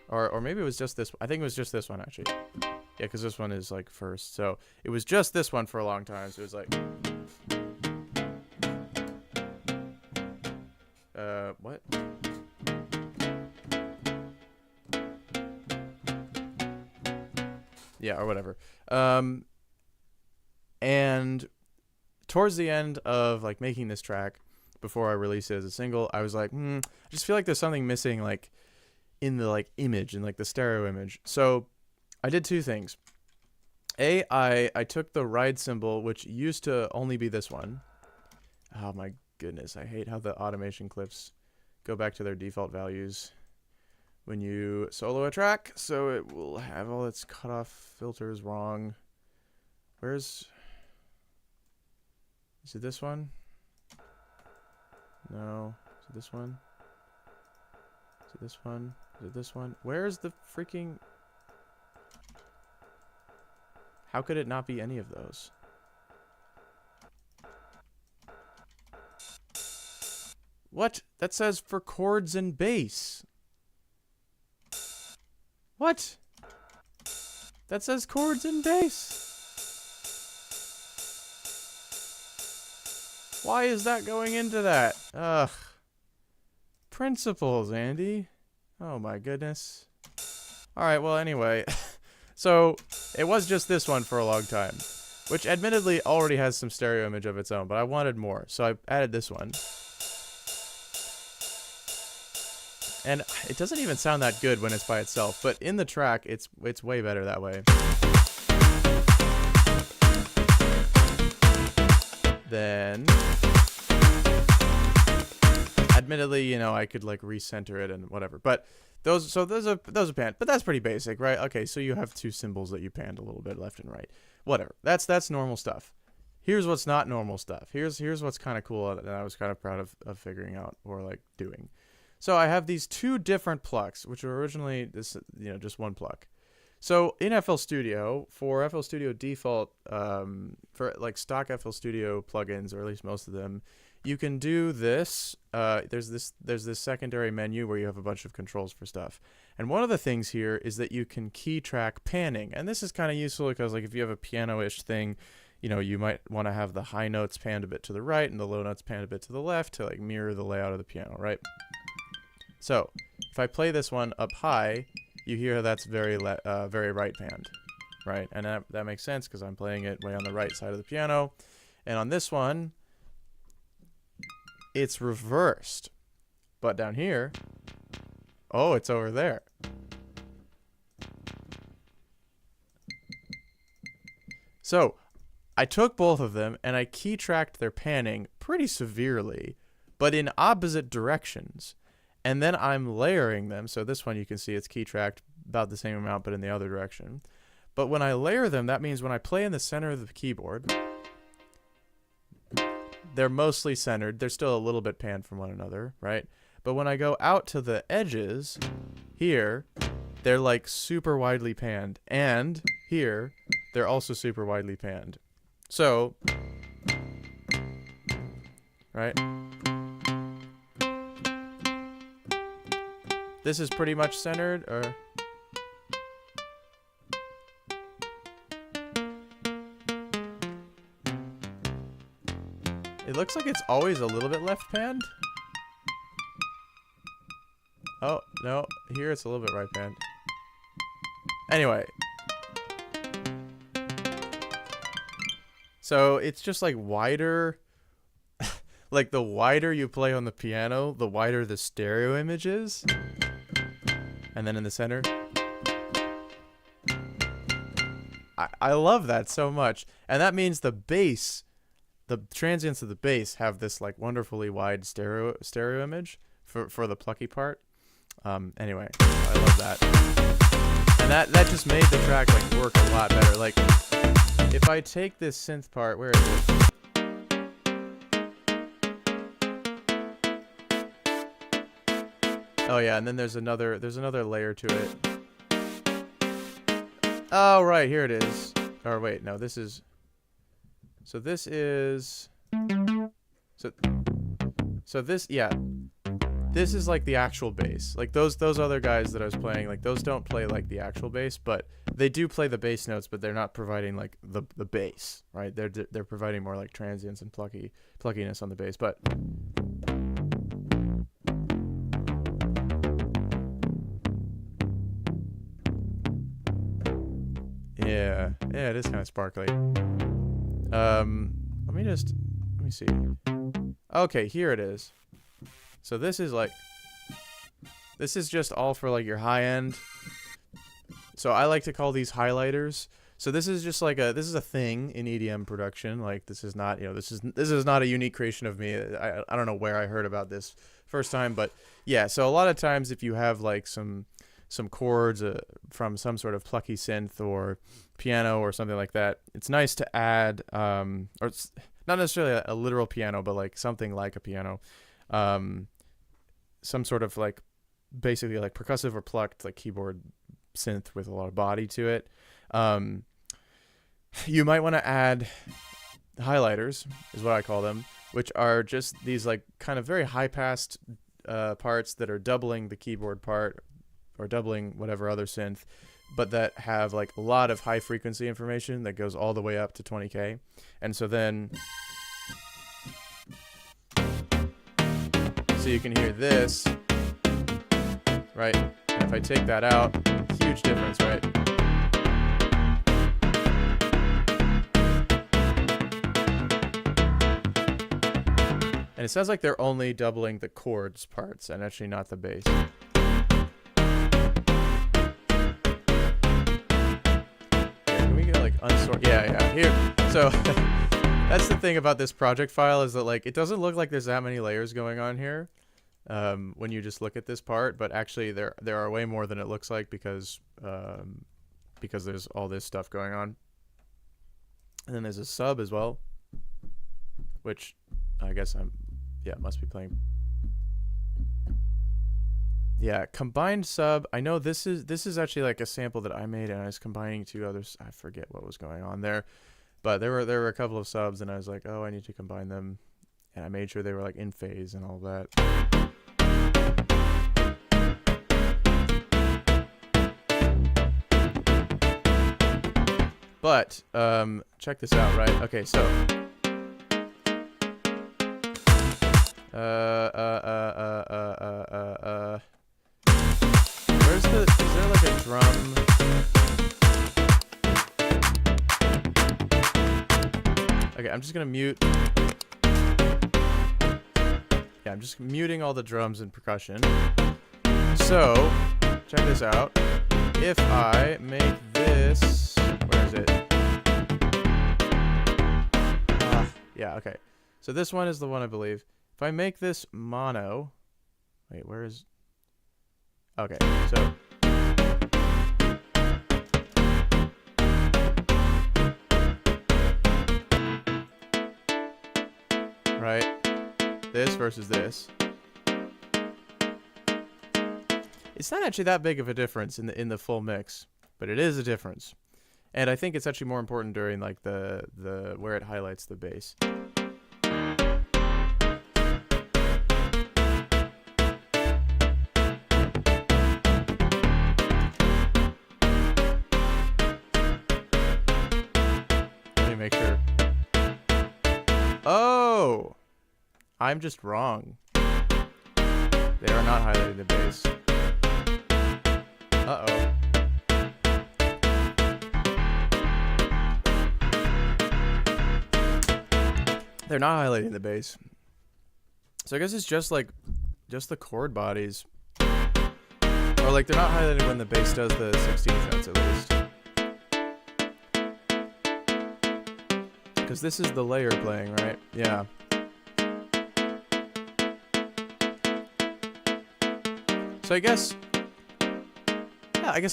or maybe it was just this. I think it was just this one actually. Yeah, because this one is like first. So it was just this one for a long time. So it was like, what? Yeah, or whatever. And towards the end of like making this track, before I released it as a single, I was like, I just feel like there's something missing, like in the like image and like the stereo image. So I did two things. I took the ride cymbal, which used to only be this one. Oh my goodness, I hate how the automation clips go back to their default values when you solo a track, so it will have all its cutoff filters wrong. Is it this one? No. Is it this one? Is it this one? Is it this one? Where's the freaking... How could it not be any of those? What? That says for chords and bass. What? That says chords and bass. Why is that going into that? Ugh. Principles, Andy. Oh my goodness. Alright, well anyway. So, it was just this one for a long time, which admittedly already has some stereo image of its own, but I wanted more, so I added this one. And it doesn't even sound that good when it's by itself, but in the track, it's way better that way. Then, admittedly, you know, I could like recenter it and whatever, but those are panned, but that's pretty basic, right? Okay, so you have two cymbals that you panned a little bit left and right, whatever. That's normal stuff. Here's what's not normal stuff. Here's what's kind of cool that I was kind of proud of figuring out or like doing. So I have these two different plucks, which were originally just one pluck. So in FL Studio, for FL Studio default, for like stock FL Studio plugins, or at least most of them, you can do this. There's this secondary menu where you have a bunch of controls for stuff. And one of the things here is that you can key track panning. And this is kind of useful because like if you have a piano-ish thing, you know, you might want to have the high notes panned a bit to the right and the low notes panned a bit to the left to like mirror the layout of the piano, right? So if I play this one up high, you hear that's very right panned, right? And that makes sense because I'm playing it way on the right side of the piano. And on this one, it's reversed. But down here, oh, it's over there. So I took both of them and I key tracked their panning pretty severely, but in opposite directions. And then I'm layering them. So this one you can see it's key tracked about the same amount, but in the other direction. But when I layer them, that means when I play in the center of the keyboard, they're mostly centered. They're still a little bit panned from one another, right? But when I go out to the edges, here, they're like super widely panned. And here, they're also super widely panned. So, right? This is pretty much centered, or... It looks like it's always a little bit left panned. Oh, no. Here it's a little bit right panned. Anyway. So it's just like wider. Like the wider you play on the piano, the wider the stereo image is. And then in the center. I love that so much. And that means the bass, the transients of the bass have this like wonderfully wide stereo image for the plucky part. Anyway, I love that. And that just made the track like work a lot better. Like if I take this synth part, where is it? Oh yeah, and then there's another layer to it. Oh right, here it is. Or wait, no, this is. So this is. So. So this, yeah. This is like the actual bass. Like those other guys that I was playing, like those don't play like the actual bass, but they do play the bass notes, but they're not providing like the bass, right? They're providing more like transients and pluckiness on the bass, but yeah, it is kind of sparkly. Let me see. Okay, here it is. So this is just all for like your high end. So I like to call these highlighters. So this is just like this is a thing in EDM production. Like this is not, this is not a unique creation of me. I don't know where I heard about this first time, but yeah. So a lot of times if you have like some chords from some sort of plucky synth or piano or something like that, it's nice to add or it's not necessarily a literal piano, but like something like a piano. Some sort of like basically like percussive or plucked like keyboard synth with a lot of body to it. You might want to add highlighters, is what I call them, which are just these like kind of very high passed parts that are doubling the keyboard part or doubling whatever other synth, but that have like a lot of high frequency information that goes all the way up to 20K. And so then so you can hear this, right? And if I take that out, huge difference, right? And it sounds like they're only doubling the chords parts and actually not the bass. Can we get like unsort? Yeah, here. So that's the thing about this project file is that like it doesn't look like there's that many layers going on here. When you just look at this part, but actually there are way more than it looks like because there's all this stuff going on. And then there's a sub as well, which I guess must be playing. Yeah, combined sub. I know this is actually like a sample that I made and I was combining two others. I forget what was going on there, but there were a couple of subs and I was like, oh, I need to combine them, and I made sure they were like in phase and all that. But check this out, right? Okay, so is there like a drum? Okay, I'm just gonna mute. Yeah, I'm just muting all the drums and percussion. So, check this out. If I make this, where is it? Yeah, okay. So this one is the one I believe. If I make this mono, wait, where is? Okay, so right, this versus this. It's not actually that big of a difference in the full mix, but it is a difference. And I think it's actually more important during like the where it highlights the bass. Let me make sure. Oh, I'm just wrong. They are not highlighting the bass. Uh-oh. They're not highlighting the bass. So I guess it's just the chord bodies. Or like they're not highlighting when the bass does the 16th notes at least. Because this is the layer playing, right? Yeah. So I guess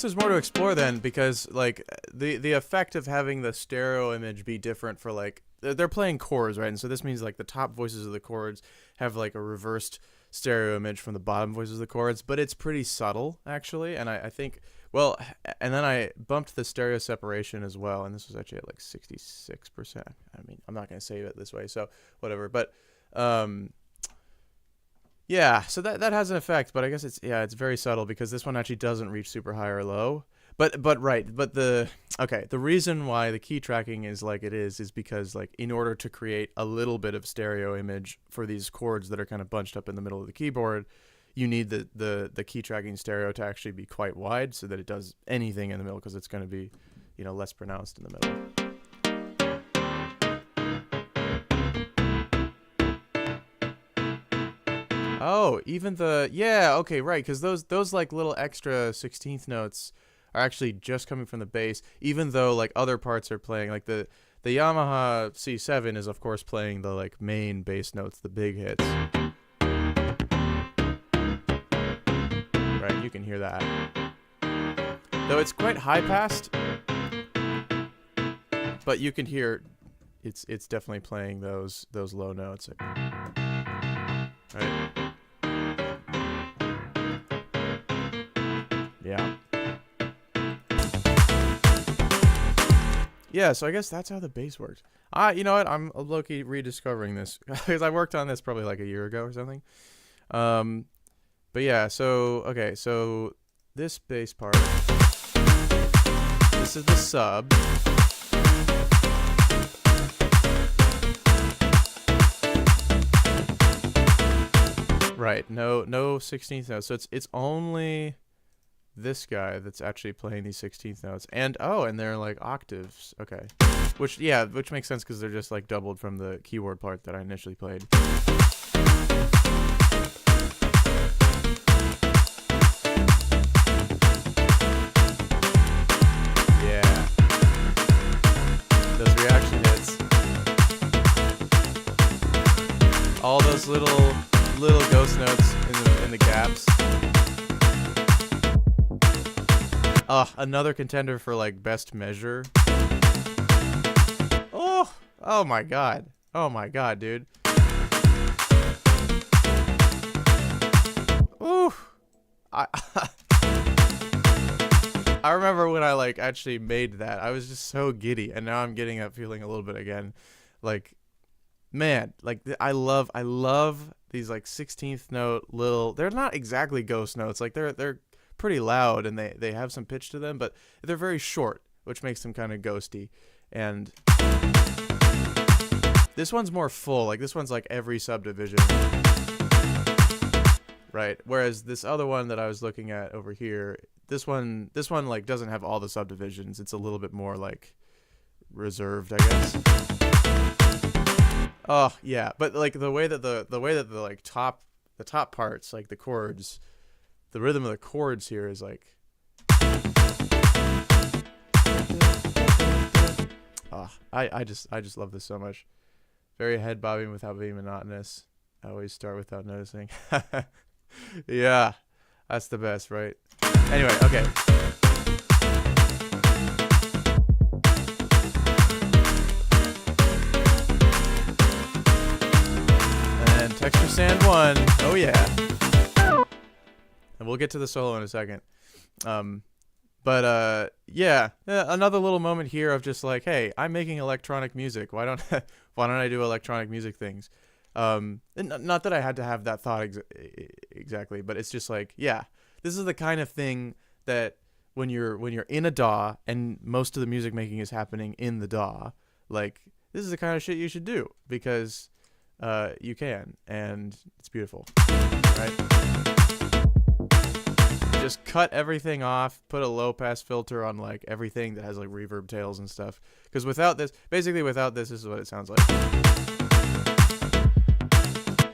there's more to explore then, because like the effect of having the stereo image be different for like they're playing chords, right? And so this means like the top voices of the chords have like a reversed stereo image from the bottom voices of the chords, but it's pretty subtle actually. And I think, well, and then I bumped the stereo separation as well, and this was actually at like 66%. I mean, I'm not gonna say it this way, so whatever. But yeah, so that has an effect, but I guess it's very subtle because this one actually doesn't reach super high or low. But the reason why the key tracking is like it is because like in order to create a little bit of stereo image for these chords that are kind of bunched up in the middle of the keyboard, you need the key tracking stereo to actually be quite wide so that it does anything in the middle, because it's going to be, less pronounced in the middle. Oh, even okay, right, because those like little extra 16th notes are actually just coming from the bass, even though like other parts are playing, like the Yamaha C7 is of course playing the like main bass notes, the big hits. Right, you can hear that. Though it's quite high passed, but you can hear it's definitely playing those low notes. Right. Yeah. Yeah, so I guess that's how the bass works. You know what? I'm low-key rediscovering this because I worked on this probably like a year ago or something. But yeah, so this bass part. This is the sub. Right, no 16th notes. So it's only this guy that's actually playing these 16th notes, and they're like octaves. Okay, which makes sense because they're just like doubled from the keyboard part that I initially played. Yeah, those reaction hits, all those little ghost notes in the gaps. Another contender for like best measure. Oh my god, dude. Ooh, I remember when I like actually made that, I was just so giddy, and now I'm getting that feeling a little bit again. Like, man, like I love these like 16th note little. They're not exactly ghost notes. Like they're pretty loud, and they have some pitch to them, but they're very short, which makes them kind of ghosty. And this one's more full. Like this one's like every subdivision, right? Whereas this other one that I was looking at over here, this one like doesn't have all the subdivisions. It's a little bit more like reserved, I guess. Oh yeah, but like the way that the like top parts, like the chords, the rhythm of the chords here is like, I just love this so much. Very head bobbing without being monotonous. I always start without noticing. Yeah, that's the best, right? Anyway, okay. And texture sand 1. Oh yeah. And we'll get to the solo in a second. But another little moment here of just like, hey, I'm making electronic music. Why don't I do electronic music things? And not that I had to have that thought exactly, but it's just like, yeah, this is the kind of thing that when you're in a DAW and most of the music making is happening in the DAW, like this is the kind of shit you should do because you can, and it's beautiful, right? Just cut everything off, put a low pass filter on like everything that has like reverb tails and stuff, because without this this is what it sounds like.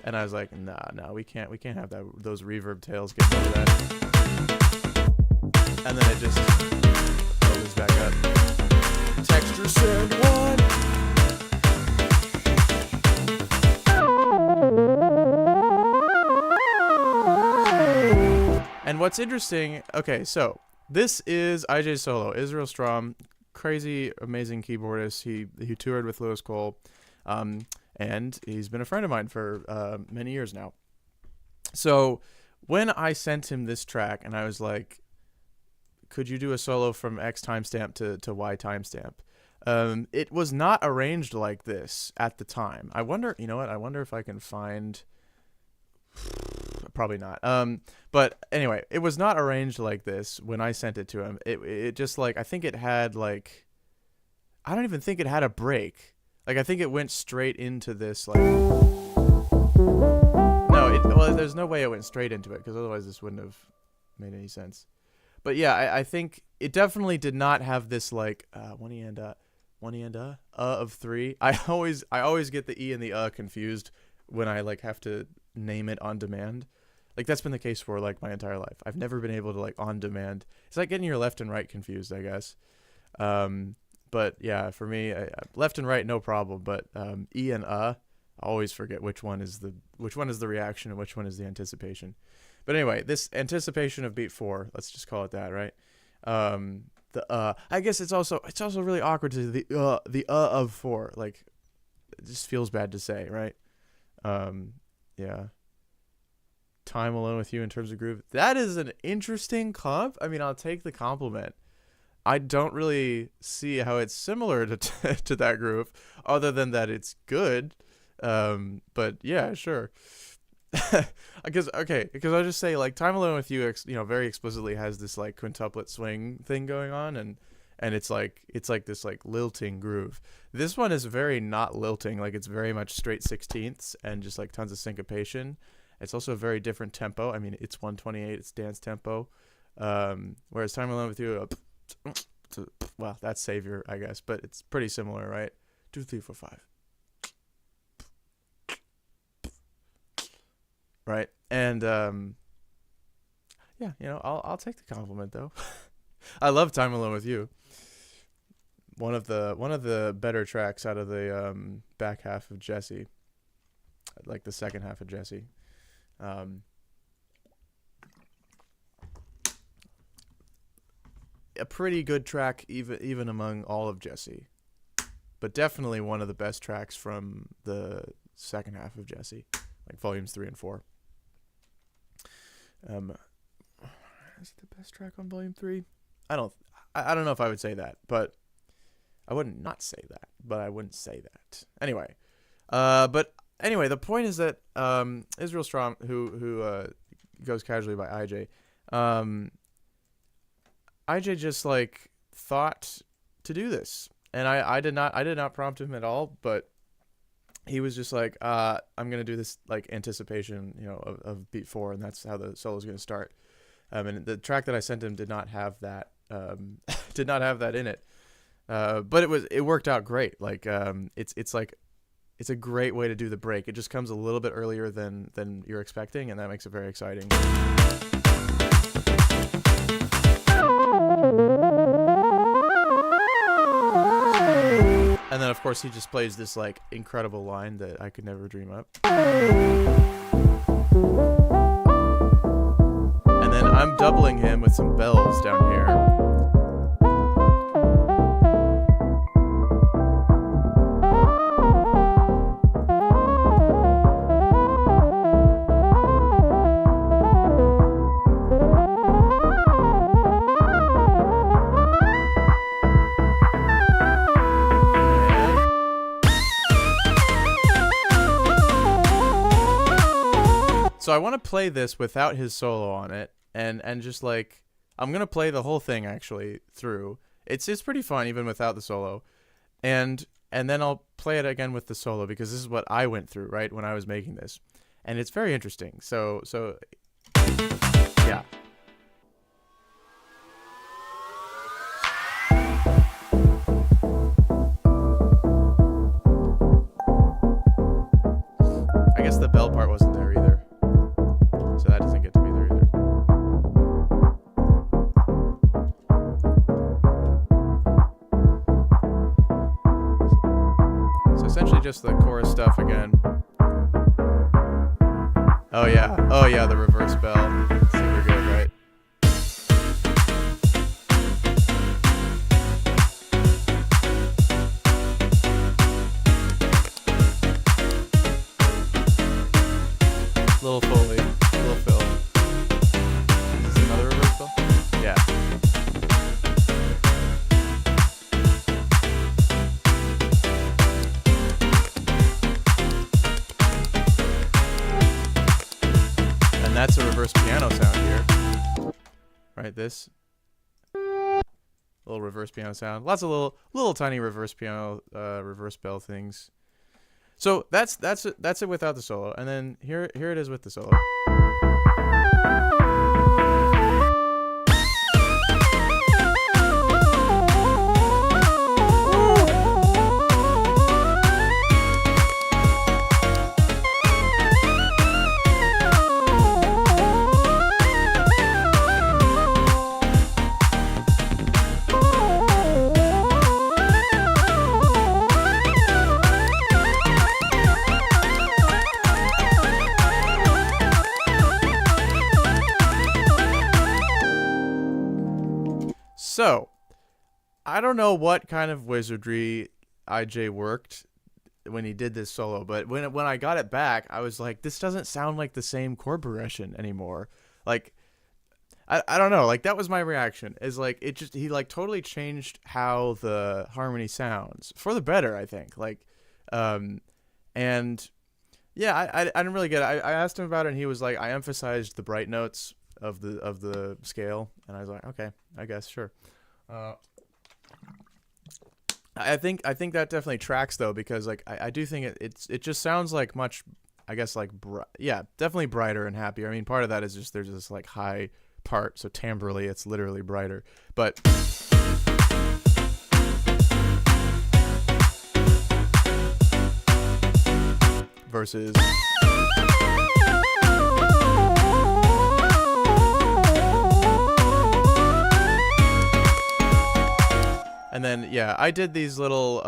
And I was like, no, we can't have those reverb tails getting over that. And then it just opens back up. Texture sand 1. And what's interesting, okay, so this is IJ's solo, Israel Strom, crazy, amazing keyboardist. He toured with Lewis Cole, and he's been a friend of mine for many years now. So when I sent him this track and I was like, could you do a solo from X timestamp to Y timestamp? It was not arranged like this at the time. I wonder, you know what? I wonder if I can find. Probably not. But anyway, it was not arranged like this when I sent it to him. It just like, I think it had like, I don't even think it had a break. Like, I think it went straight into this like. No, well, there's no way it went straight into it because otherwise this wouldn't have made any sense. But yeah, I think it definitely did not have this like one e and of three. I always get the e and the confused when I like have to name it on demand. Like, that's been the case for like my entire life. I've never been able to like on demand. It's like getting your left and right confused, I guess. But yeah, for me, left and right, no problem. But e and I always forget which one is the reaction and which one is the anticipation. But anyway, this anticipation of beat 4, let's just call it that, right? I guess it's also really awkward to the of 4. Like, it just feels bad to say, right? Yeah. Time alone with you in terms of groove. That is an interesting comp. I mean, I'll take the compliment. I don't really see how it's similar to that groove, other than that it's good. But yeah, sure. Because I'll just say, like, Time Alone with You, very explicitly has this like quintuplet swing thing going on, and it's like this like lilting groove. This one is very not lilting. Like, it's very much straight 16ths and just like tons of syncopation. It's also a very different tempo. I mean, it's 128. It's dance tempo. Whereas Time Alone with You, well, that's Savior, I guess, but it's pretty similar, right? 2, 3, 4, 5. Right. And yeah, I'll take the compliment though. I love Time Alone with You. One of the better tracks out of the back half of Jesse, like the second half of Jesse. A pretty good track, even among all of Jesse, but definitely one of the best tracks from the second half of Jesse, like volumes 3 and 4. Is it the best track on volume 3? I don't know if I would say that, but I wouldn't not say that, but I wouldn't say that. Anyway, the point is that Israel Strom, who goes casually by IJ, IJ just like thought to do this, and I did not prompt him at all, but he was just like, I'm gonna do this like anticipation, of beat 4, and that's how the solo is gonna start. And the track that I sent him did not have that in it, but it worked out great. Like, it's a great way to do the break. It just comes a little bit earlier than you're expecting, and that makes it very exciting. And then, of course, he just plays this like incredible line that I could never dream up. And then I'm doubling him with some bells down here. So I want to play this without his solo on it, and just like, I'm gonna play the whole thing actually through. It's pretty fun even without the solo, and then I'll play it again with the solo, because this is what I went through right when I was making this, and it's very interesting. So yeah. I guess the bell part wasn't there either. So that doesn't get to be there either. So essentially just the chorus stuff again. Oh yeah, the reverse bell. Super good, right? Little Foley. right? This little reverse piano sound, lots of little tiny reverse piano, reverse bell things. So that's it without the solo, and then here it is with the solo. So, I don't know what kind of wizardry IJ worked when he did this solo, but when I got it back, I was like, this doesn't sound like the same chord progression anymore. Like, I don't know. Like, that was my reaction. Is like, he like totally changed how the harmony sounds for the better, I think. Like, and yeah, I didn't really get it. I asked him about it, and he was like, I emphasized the bright notes of the scale, and I was like, okay, I guess, sure. I think that definitely tracks though, because like I do think it just sounds like much, I guess, like definitely brighter and happier. I mean, part of that is just there's this like high part, so timbrally it's literally brighter, but versus. And then, yeah, I did these little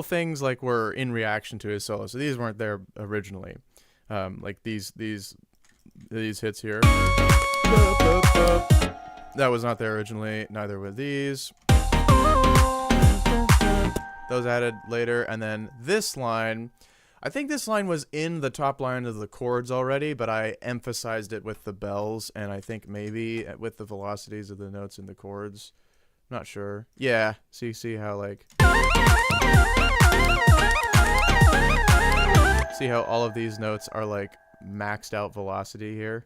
things like were in reaction to his solo. So these weren't there originally. Like these hits here. That was not there originally. Neither were these. Those added later. And then this line, I think this line was in the top line of the chords already, but I emphasized it with the bells, and I think maybe with the velocities of the notes in the chords. Not sure. Yeah. So you see how like see how all of these notes are like maxed out velocity here.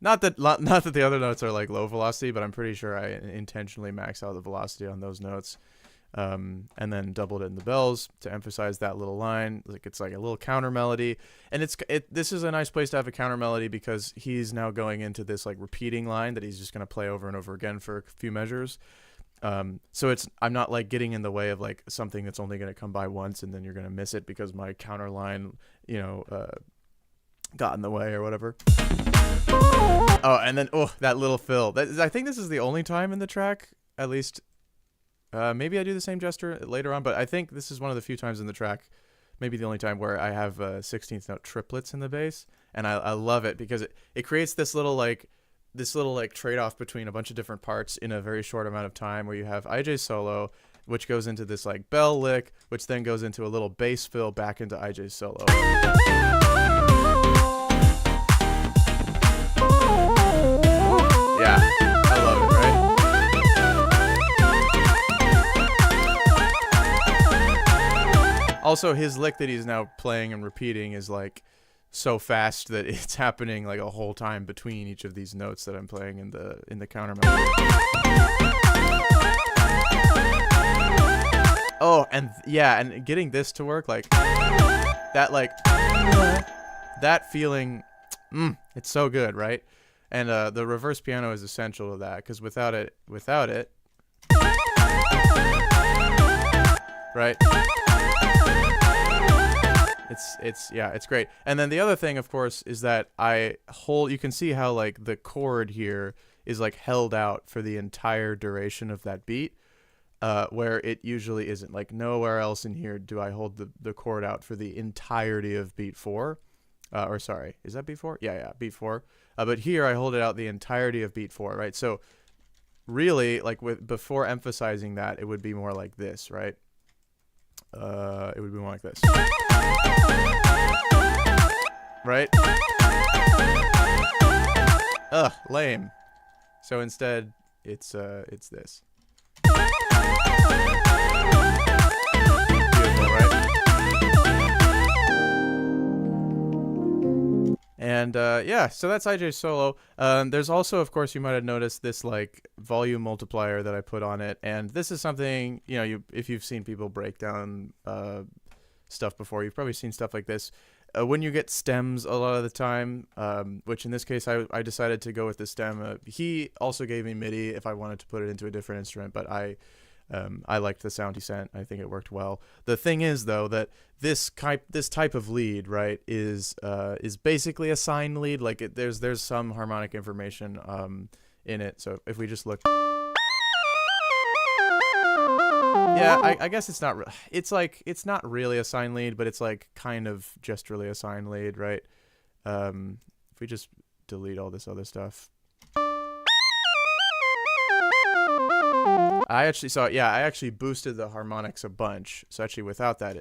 Not that the other notes are like low velocity, but I'm pretty sure I intentionally maxed out the velocity on those notes. And then doubled it in the bells to emphasize that little line. Like it's like a little counter melody, and this is a nice place to have a counter melody because he's now going into this like repeating line that he's just going to play over and over again for a few measures. So I'm not like getting in the way of like something that's only going to come by once and then you're going to miss it because my counter line, got in the way or whatever. Oh, and then that little fill. I think this is the only time in the track, at least. Maybe I do the same gesture later on, but I think this is one of the few times in the track, maybe the only time, where I have 16th note triplets in the bass, and I love it because it creates this little trade-off between a bunch of different parts in a very short amount of time, where you have IJ's solo, which goes into this like bell lick, which then goes into a little bass fill back into IJ's solo. Yeah, I love it, right? Also, his lick that he's now playing and repeating is like so fast that it's happening like a whole time between each of these notes that I'm playing in the counter melody. Oh, and yeah, and getting this to work, like that feeling, it's so good, right? And the reverse piano is essential to that, because without it, right? It's great. And then the other thing, of course, is that you can see how like the chord here is like held out for the entire duration of that beat, where it usually isn't. Like nowhere else in here do I hold the chord out for the entirety of beat 4. Or sorry, is that beat 4? Yeah, beat 4. But here I hold it out the entirety of beat 4, right? So really, like before emphasizing that, it would be more like this, right? It would be more like this. Right? Lame. So instead, it's this. Beautiful, right? And yeah, so that's IJ Solo. There's also, of course, you might have noticed this like volume multiplier that I put on it, and this is something, you know, if you've seen people break down stuff before, you've probably seen stuff like this. When you get stems a lot of the time, which in this case I decided to go with the stem. He also gave me MIDI if I wanted to put it into a different instrument, but I liked the sound he sent. I think it worked well. The thing is, though, that this type of lead, right, is basically a sine lead. Like there's some harmonic information in it. So if we just look, yeah, I guess it's not. It's not really a sine lead, but it's like kind of just really a sine lead, right? If we just delete all this other stuff. I actually boosted the harmonics a bunch. So actually without that,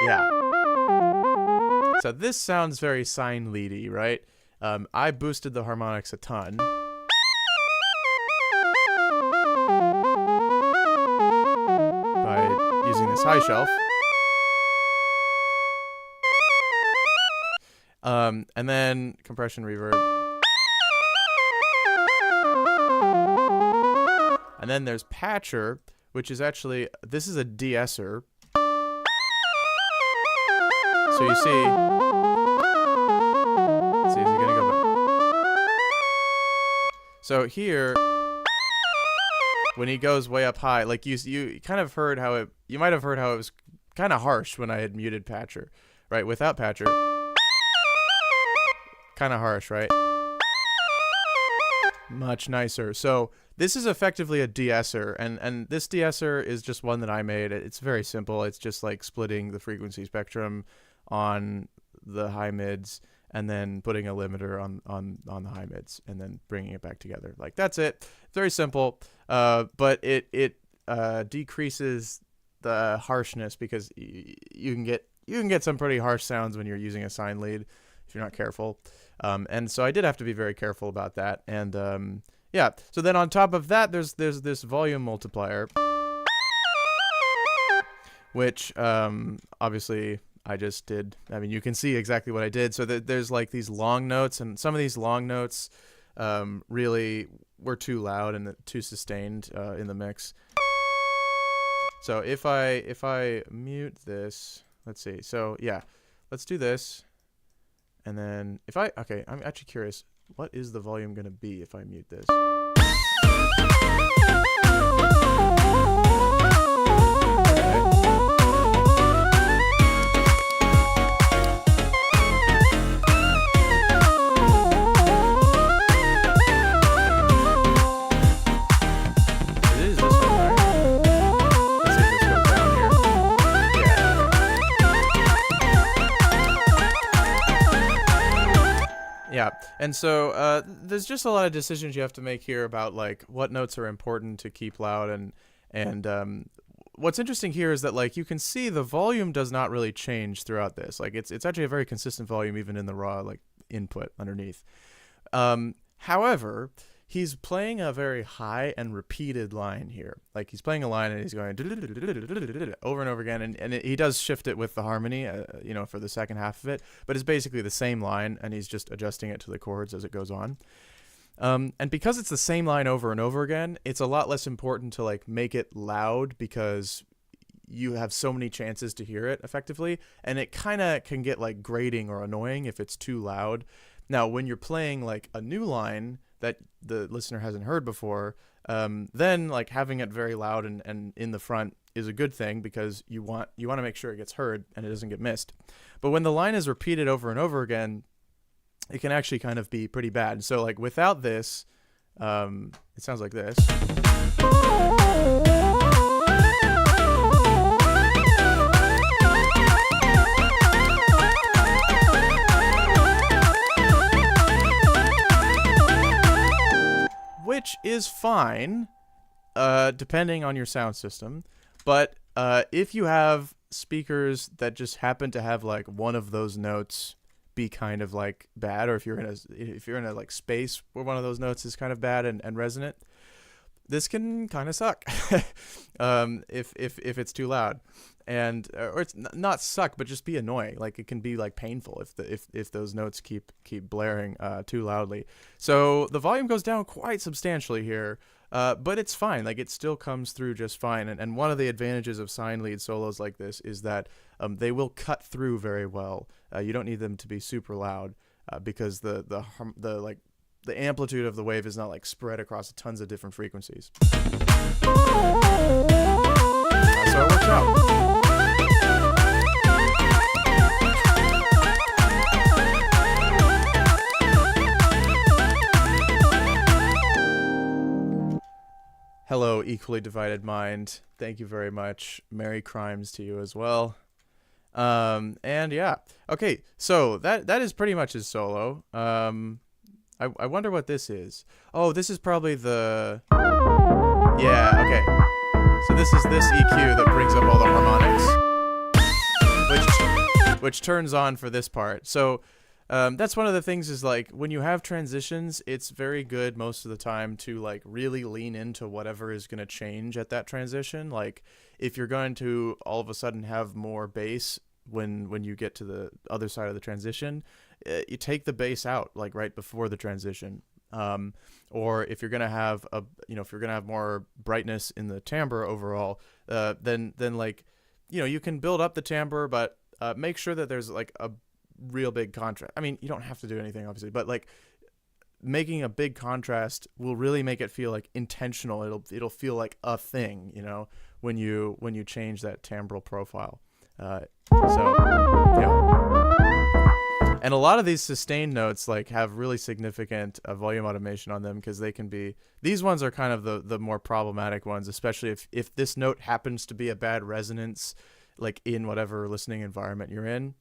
yeah. So this sounds very sine leady, right? I boosted the harmonics a ton. By using this high shelf. And then compression reverb. And then there's patcher, which is actually, this is a de-esser. So you see, let's see, is he gonna go back? So here, when he goes way up high, like you kind of heard how you might have heard how it was kind of harsh when I had muted patcher, right? Without patcher, kind of harsh, right? Much nicer. So this is effectively a de-esser, and this de-esser is just one that I made. It's very simple. It's just like splitting the frequency spectrum on the high mids and then putting a limiter on the high mids and then bringing it back together. Like that's it. Very simple. But it decreases the harshness because you can get some pretty harsh sounds when you're using a sine lead if you're not careful. And so I did have to be very careful about that. And yeah, so then on top of that, there's this volume multiplier, which obviously I just did. I mean, you can see exactly what I did. So there's like these long notes, and some of these long notes really were too loud and too sustained in the mix. So if I mute this, let's see. So yeah, let's do this. And then okay, I'm actually curious, what is the volume going to be if I mute this? Yeah, and so there's just a lot of decisions you have to make here about like what notes are important to keep loud, and what's interesting here is that like you can see the volume does not really change throughout this. Like it's actually a very consistent volume even in the raw like input underneath. However, he's playing a very high and repeated line here. Like he's playing a line and he's going over and over again, and he does shift it with the harmony, you know, for the second half of it. But it's basically the same line, and he's just adjusting it to the chords as it goes on. And because it's the same line over and over again, it's a lot less important to like make it loud because you have so many chances to hear it effectively, and it kind of can get like grating or annoying if it's too loud. Now, when you're playing like a new line that the listener hasn't heard before, then like having it very loud and in the front is a good thing because you want to make sure it gets heard and it doesn't get missed. But when the line is repeated over and over again, it can actually kind of be pretty bad. So like without this, it sounds like this. Which is fine, depending on your sound system. But if you have speakers that just happen to have like one of those notes be kind of like bad, or if you're in a like space where one of those notes is kind of bad and resonant, this can kind of suck if it's too loud, and or it's not suck, but just be annoying. Like it can be like painful if those notes keep blaring too loudly. So the volume goes down quite substantially here. But it's fine. Like it still comes through just fine. And one of the advantages of sine lead solos like this is that they will cut through very well. You don't need them to be super loud because the amplitude of the wave is not like spread across tons of different frequencies. So it works out. Hello, equally divided mind. Thank you very much. Merry crimes to you as well. And yeah. Okay, so that is pretty much his solo. I wonder what this is. Oh, this is probably the... Yeah, okay. So this is this EQ that brings up all the harmonics, which turns on for this part. So that's one of the things is like when you have transitions, it's very good most of the time to like really lean into whatever is going to change at that transition. Like if you're going to all of a sudden have more bass when you get to the other side of the transition, you take the bass out like right before the transition. Or if you're going to have if you're going to have more brightness in the timbre overall, then like, you can build up the timbre, but make sure that there's like a real big contrast. I mean, you don't have to do anything obviously, but like making a big contrast will really make it feel like intentional. It'll feel like a thing, when you change that timbral profile. And a lot of these sustained notes like have really significant volume automation on them because they can be, these ones are kind of the more problematic ones, especially if this note happens to be a bad resonance, like in whatever listening environment you're in.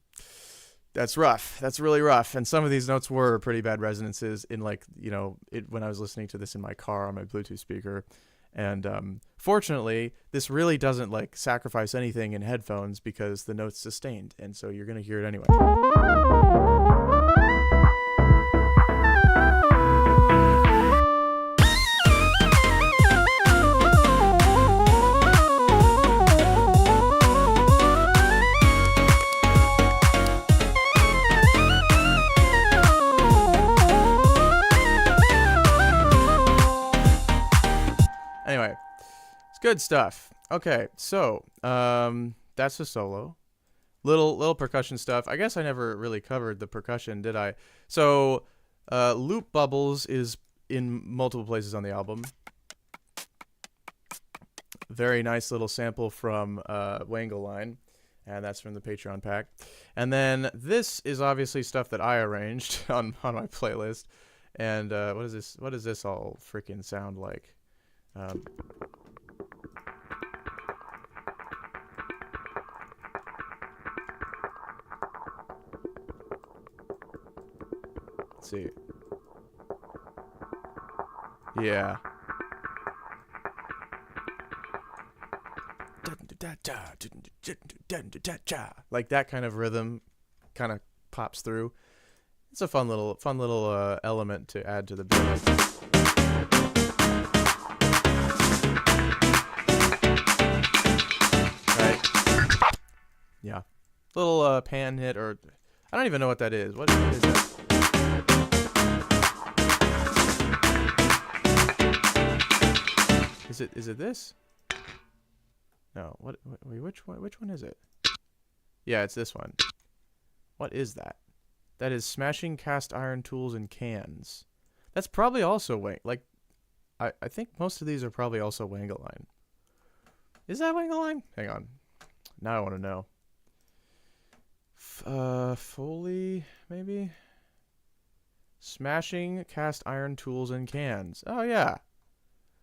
That's rough. That's really rough. And some of these notes were pretty bad resonances in like, when I was listening to this in my car on my Bluetooth speaker. And fortunately, this really doesn't like sacrifice anything in headphones because the note's sustained. And so you're going to hear it anyway. Anyway, it's good stuff. Okay, so that's the solo. Little percussion stuff. I guess I never really covered the percussion, did I? So loop bubbles is in multiple places on the album. Very nice little sample from Wangle Line, and that's from the Patreon pack. And then this is obviously stuff that I arranged on my playlist. And what is this? What does this all freaking sound like? Let's see. Yeah. Like that kind of rhythm kind of pops through. It's a fun little element to add to the beat. Yeah, little pan hit, or I don't even know what that is. What is that? Is it this? No. Wait, which one is it? Yeah, it's this one. What is that? That is smashing cast iron tools in cans. That's probably also I think most of these are probably also Wangle Line. Is that Wangle Line? Hang on. Now I want to know. Foley, maybe? Smashing cast iron tools in cans. Oh, yeah.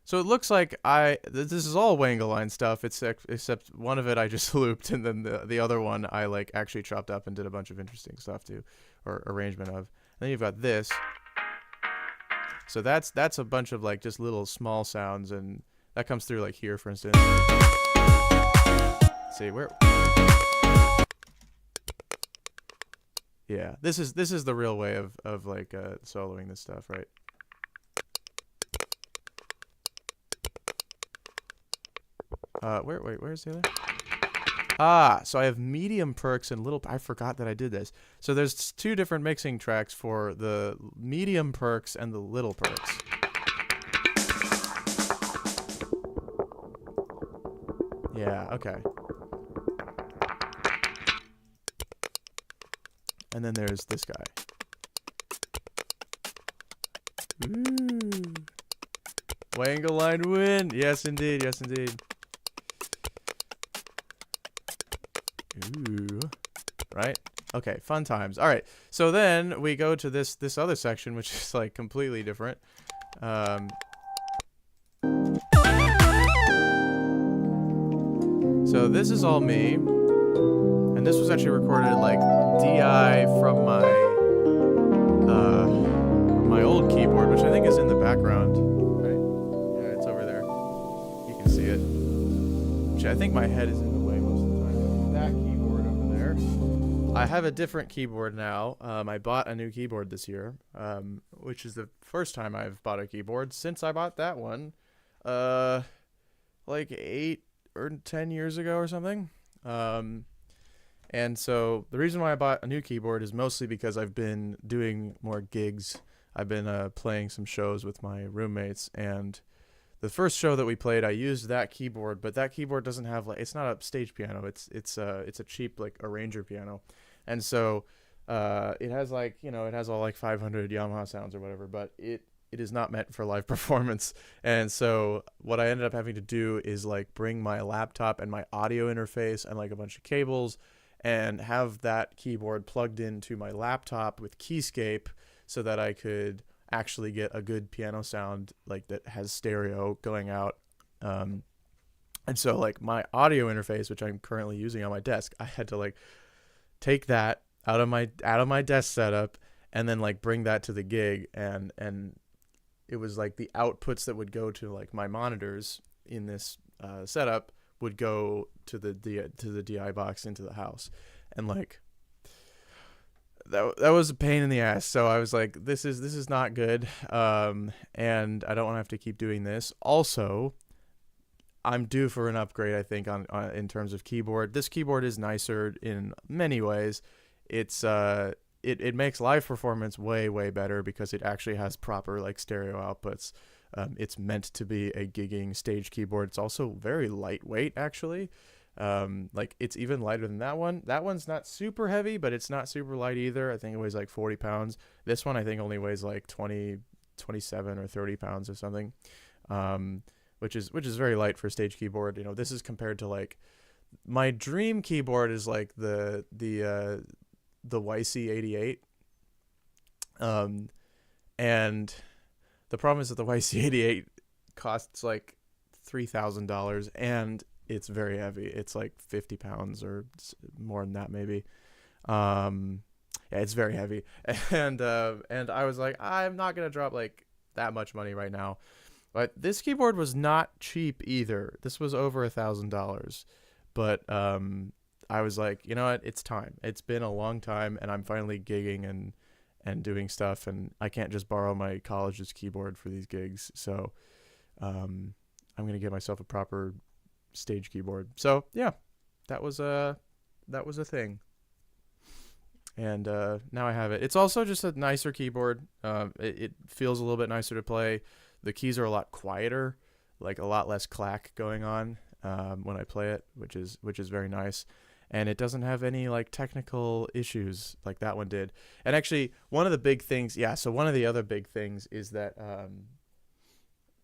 So it looks like this is all Wangle Line stuff, except one of it I just looped, and then the other one I like actually chopped up and did a bunch of interesting stuff to, or arrangement of. And then you've got this. So that's a bunch of like just little small sounds, and that comes through like here, for instance. Let's see where. Yeah, this is the real way of like soloing this stuff, right? Where's the other? Ah, so I have medium perks and little. I forgot that I did this. So there's 2 different mixing tracks for the medium perks and the little perks. Yeah, okay. And then there's this guy. Ooh. Wangle line win. Yes, indeed. Yes, indeed. Ooh. Right? Okay, fun times. All right. So then we go to this other section, which is like completely different. So this is all me. And this was actually recorded like DI from my old keyboard, which I think is in the background. Right? Yeah, it's over there. You can see it. Which I think my head is in the way most of the time. That keyboard over there. I have a different keyboard now. I bought a new keyboard this year, which is the first time I've bought a keyboard since I bought that one, like 8 or 10 years ago or something. And so the reason why I bought a new keyboard is mostly because I've been doing more gigs. I've been playing some shows with my roommates, and the first show that we played, I used that keyboard, but that keyboard doesn't have like, it's not a stage piano. It's a cheap like arranger piano, and so it has like, you know, it has all like 500 Yamaha sounds or whatever, but it is not meant for live performance. And so what I ended up having to do is like bring my laptop and my audio interface and like a bunch of cables and have that keyboard plugged into my laptop with Keyscape so that I could actually get a good piano sound like that has stereo going out. And so like my audio interface, which I'm currently using on my desk, I had to like take that out of my desk setup and then like bring that to the gig, and it was like the outputs that would go to like my monitors in this setup would go to the DI box into the house, and like that was a pain in the ass. So I was like, this is not good, and I don't want to have to keep doing this. Also, I'm due for an upgrade, I think, on in terms of keyboard. This keyboard is nicer in many ways. It's it makes live performance way better because it actually has proper like stereo outputs. It's meant to be a gigging stage keyboard. It's also very lightweight, actually. Like it's even lighter than that one. That one's not super heavy, but it's not super light either. I think it weighs like 40 pounds. This one I think only weighs like 27 or 30 pounds or something. Which is very light for a stage keyboard. You know, this is compared to like my dream keyboard is like the YC88. And the problem is that the YC88 costs like $3,000 and it's very heavy. It's like 50 pounds or more than that maybe. Yeah, it's very heavy. And I was like, I'm not going to drop like that much money right now. But this keyboard was not cheap either. This was over $1,000. But I was like, you know what? It's time. It's been a long time, and I'm finally gigging and doing stuff, and I can't just borrow my college's keyboard for these gigs. So I'm gonna get myself a proper stage keyboard. So yeah, that was a thing. And now I have it. It's also just a nicer keyboard. It feels a little bit nicer to play. The keys are a lot quieter, like a lot less clack going on when I play it, which is very nice. And it doesn't have any like technical issues like that one did. And actually, one of the big things, one of the other big things is that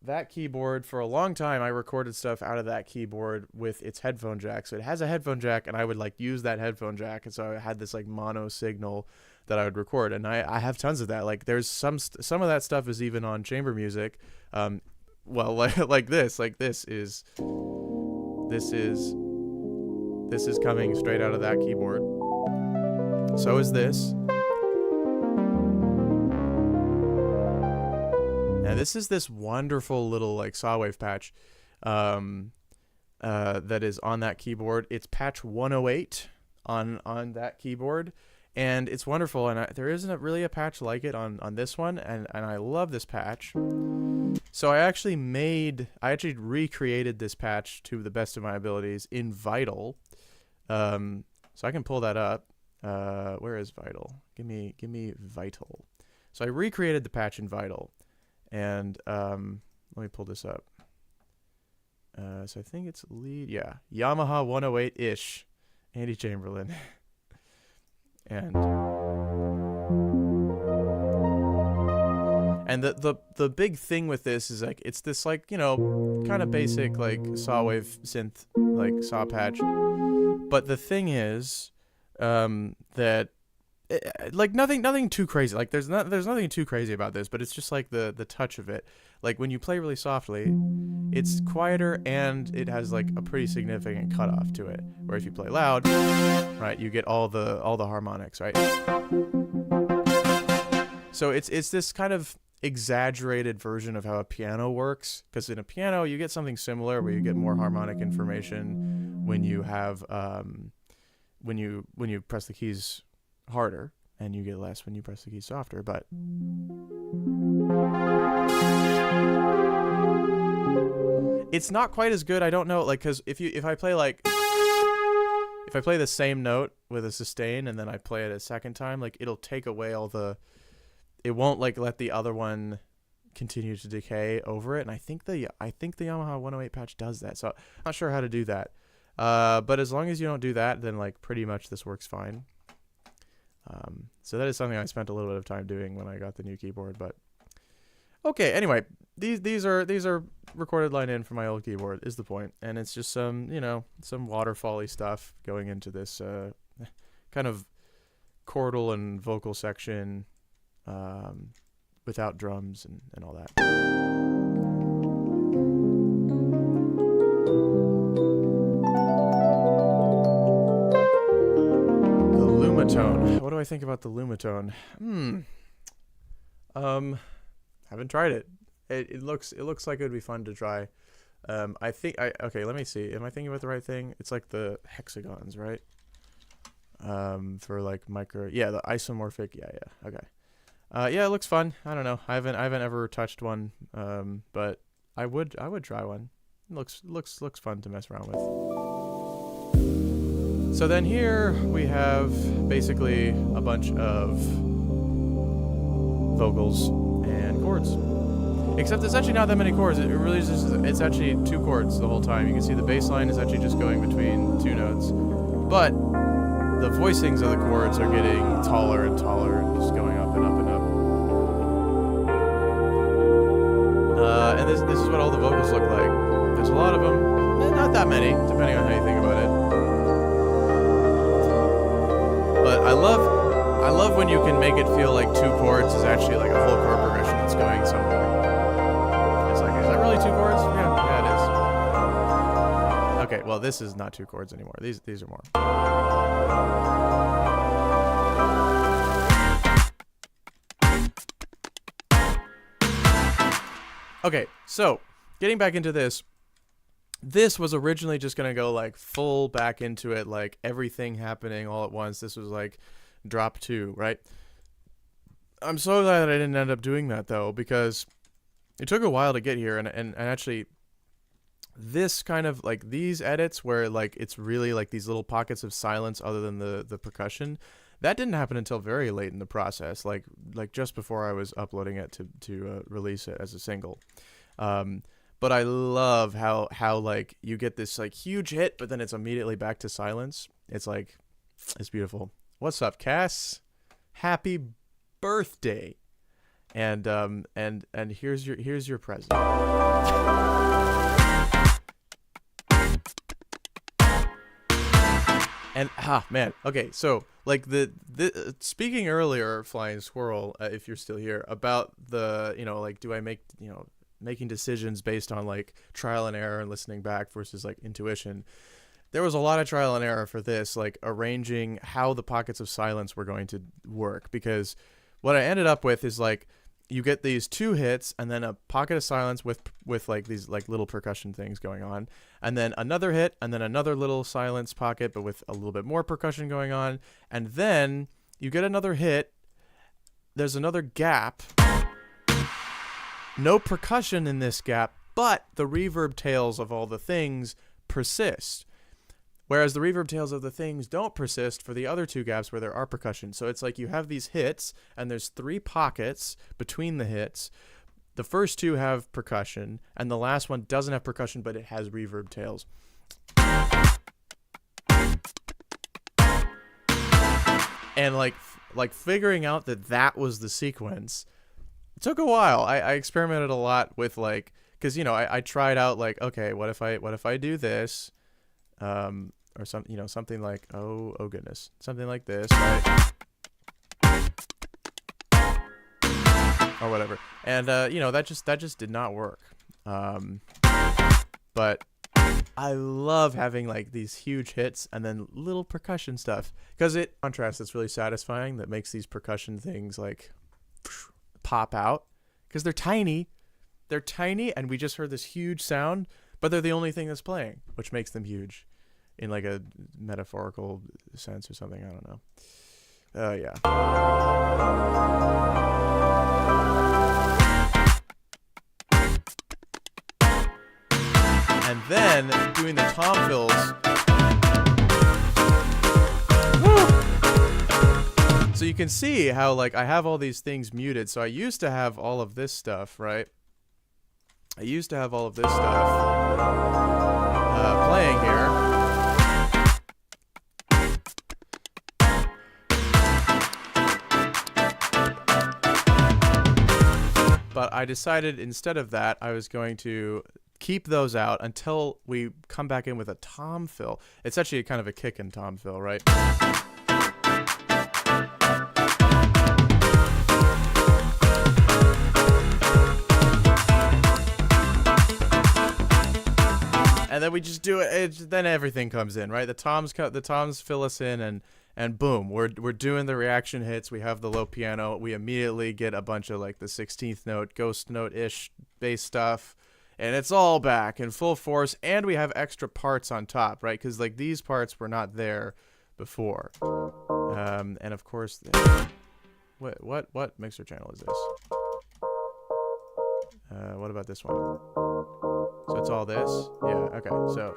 that keyboard, for a long time, I recorded stuff out of that keyboard with its headphone jack. So it has a headphone jack, and I would like use that headphone jack. And so I had this like mono signal that I would record, and I have tons of that. Like there's some of that stuff is even on chamber music. Well, like this is coming straight out of that keyboard. So is this. Now this is this wonderful little like saw wave patch that is on that keyboard. It's patch 108 on that keyboard, and it's wonderful. And there isn't really a patch like it on this one, and I love this patch. So I actually recreated this patch to the best of my abilities in Vital. So I can pull that up. Where is Vital? Give me Vital. So I recreated the patch in Vital, and let me pull this up. So I think it's lead, yeah, Yamaha 108-ish, Andy Chamberlain, and the big thing with this is like it's this like, you know, kind of basic like saw wave synth like saw patch, but the thing is that like nothing too crazy. Like there's nothing too crazy about this, but it's just like the touch of it. Like when you play really softly, it's quieter and it has like a pretty significant cutoff to it. Where if you play loud, right, you get all the harmonics, right? So it's this kind of exaggerated version of how a piano works, because in a piano you get something similar where you get more harmonic information when you have when you press the keys harder, and you get less when you press the keys softer. But it's not quite as good. I don't know, like, because if I play the same note with a sustain and then I play it a second time, like it'll take away it won't like let the other one continue to decay over it. And I think the Yamaha 108 patch does that. So I'm not sure how to do that. But as long as you don't do that, then like pretty much this works fine. So that is something I spent a little bit of time doing when I got the new keyboard. But okay, anyway, these are recorded line in from my old keyboard is the point, and it's just some waterfall-y stuff going into this kind of chordal and vocal section without drums and all that. Lumatone. What do I think about the Lumatone? Haven't tried it. It looks like it would be fun to try. Okay, let me see. Am I thinking about the right thing? It's like the hexagons, right? For like micro, yeah, the isomorphic, yeah, okay. Yeah, it looks fun. I don't know. I haven't ever touched one, but I would try one. It looks fun to mess around with. So then here we have basically a bunch of vocals and chords. Except there's actually not that many chords. It really is just, it's actually 2 chords the whole time. You can see the bass line is actually just going between 2 notes. But the voicings of the chords are getting taller and taller and just going up and up and up. And this is what all the vocals look like. There's a lot of them. Not that many, depending on how you think about it. But I love when you can make it feel like 2 chords is actually like a whole chord progression that's going somewhere. It's like, is that really 2 chords? Yeah, it is. Okay, well this is not 2 chords anymore. These are more. Okay, so getting back into this. This was originally just going to go like full back into it, like everything happening all at once. This was like drop 2, right? I'm so glad that I didn't end up doing that though, because it took a while to get here. And actually this kind of like these edits where like it's really like these little pockets of silence other than the percussion, that didn't happen until very late in the process, like just before I was uploading it to release it as a single. But I love how like you get this like huge hit, but then it's immediately back to silence. It's like, it's beautiful. What's up, Cass? Happy birthday! And here's your present. And man, okay, so like the speaking earlier, Flying Squirrel, if you're still here, about the like do I make making decisions based on like trial and error and listening back versus like intuition. There was a lot of trial and error for this, like arranging how the pockets of silence were going to work, because what I ended up with is like you get these 2 hits and then a pocket of silence with like these like little percussion things going on, and then another hit and then another little silence pocket but with a little bit more percussion going on, and then you get another hit, there's another gap, No percussion in this gap, but the reverb tails of all the things persist. Whereas the reverb tails of the things don't persist for the other two gaps where there are percussion. So it's like you have these hits, and there's 3 pockets between the hits. The first 2 have percussion, and the last one doesn't have percussion, but it has reverb tails. And like figuring out that was the sequence, it took a while. I experimented a lot with like, because I tried out like, okay, what if I do this, or something like oh goodness, something like this, right? Or whatever, and that just did not work. But I love having like these huge hits and then little percussion stuff, because it contrasts. It's really satisfying. That makes these percussion things like pop out, because they're tiny, and we just heard this huge sound, but they're the only thing that's playing, which makes them huge, in like a metaphorical sense or something. I don't know. Yeah. And then doing the tom fills. Woo! So you can see how like I have all these things muted. So I used to have all of this stuff, right? I used to have all of this stuff playing here. But I decided instead of that, I was going to keep those out until we come back in with a tom fill. It's actually kind of a kick and tom fill, right? And then we just do it. Then everything comes in, right? The toms fill us in, and boom, we're doing the reaction hits. We have the low piano. We immediately get a bunch of like the 16th note, ghost note-ish bass stuff. And it's all back in full force, and we have extra parts on top, right? Because like these parts were not there before. And of course, what mixer channel is this? What about this one? So it's all this? Yeah. Okay. So,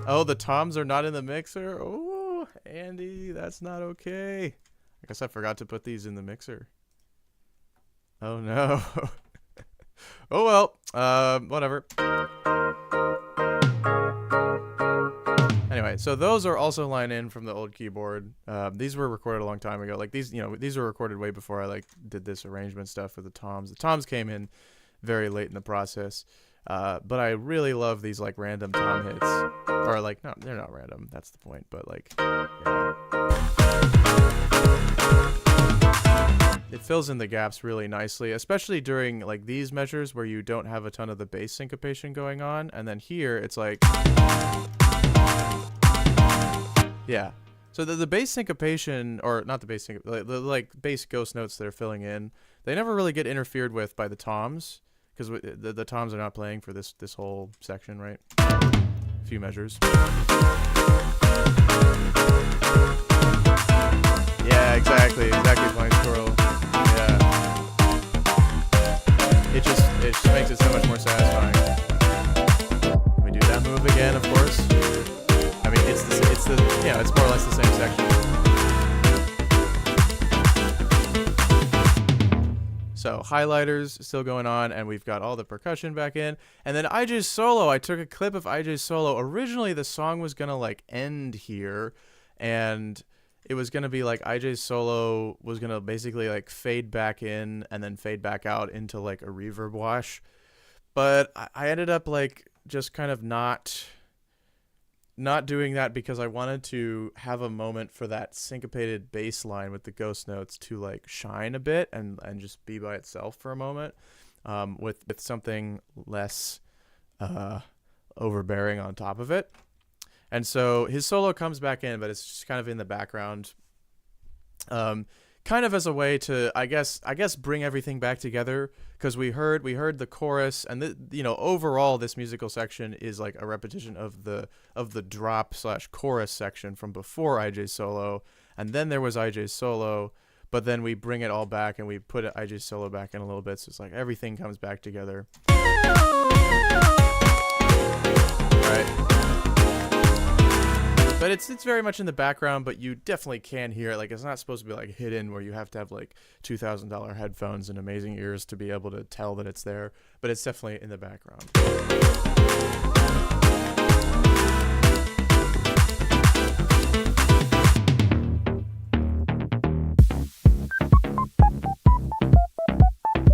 oh, the toms are not in the mixer. Oh, Andy, that's not okay. I guess I forgot to put these in the mixer. Oh no. Oh well, whatever. Anyway, so those are also line in from the old keyboard. These were recorded a long time ago. Like these were recorded way before I like did this arrangement stuff with the toms. The toms came in very late in the process. But I really love these like random tom hits, or like no, they're not random. That's the point. But like, yeah. It fills in the gaps really nicely, especially during like these measures where you don't have a ton of the bass syncopation going on. And then here it's like, yeah. So the bass syncopation, or not the bass syncopation, the like bass ghost notes that are filling in, they never really get interfered with by the toms, because the toms are not playing for this whole section, right? A few measures. Yeah, exactly, flying squirrel. Yeah. It just makes it so much more satisfying. We do that move again, of course. I mean, it's more or less the same section. So highlighters still going on, and we've got all the percussion back in. And then IJ's solo, I took a clip of IJ's solo. Originally, the song was gonna like end here, and it was gonna be like IJ's solo was gonna basically like fade back in and then fade back out into like a reverb wash. But I ended up like just kind of not doing that, because I wanted to have a moment for that syncopated bass line with the ghost notes to like shine a bit and just be by itself for a moment, with something less overbearing on top of it. And so his solo comes back in, but it's just kind of in the background, kind of as a way to, I guess bring everything back together, because we heard the chorus, and overall this musical section is like a repetition of the drop / chorus section from before IJ's solo, and then there was IJ's solo, but then we bring it all back and we put IJ solo back in a little bit, so it's like everything comes back together. Right. But it's very much in the background, but you definitely can hear it. Like, it's not supposed to be like hidden where you have to have like $2,000 headphones and amazing ears to be able to tell that it's there, but it's definitely in the background.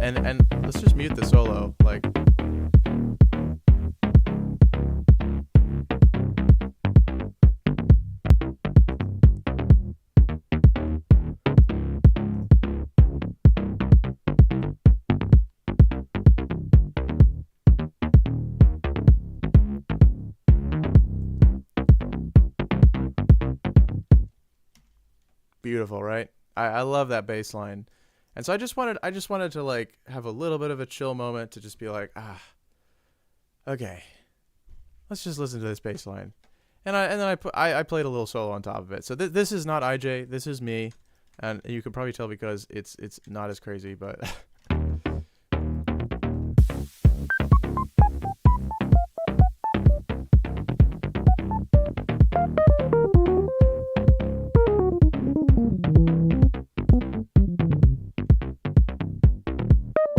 And let's just mute the solo, like. Beautiful, right? I love that bass line. And so I just wanted to like have a little bit of a chill moment to just be like, okay, let's just listen to this bass line. And I played a little solo on top of it. So this is not IJ, this is me, and you can probably tell because it's not as crazy, but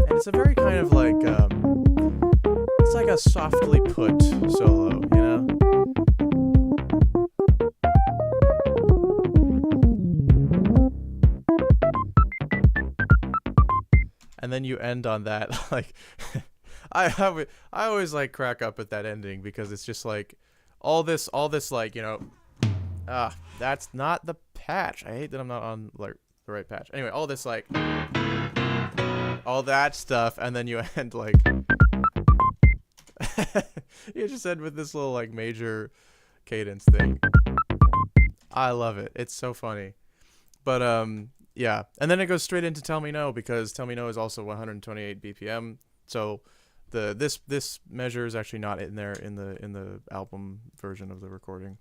it's a very kind of like it's like a softly put solo, you know? And then you end on that like I always like crack up at that ending because it's just like all this like, you know, that's not the patch. I hate that I'm not on like the right patch. Anyway, all this like all that stuff, and then you end like you just end with this little like major cadence thing. I love it. It's so funny. But yeah, and then it goes straight into Tell Me No, because Tell Me No is also 128 BPM. So this measure is actually not in there in the album version of the recording.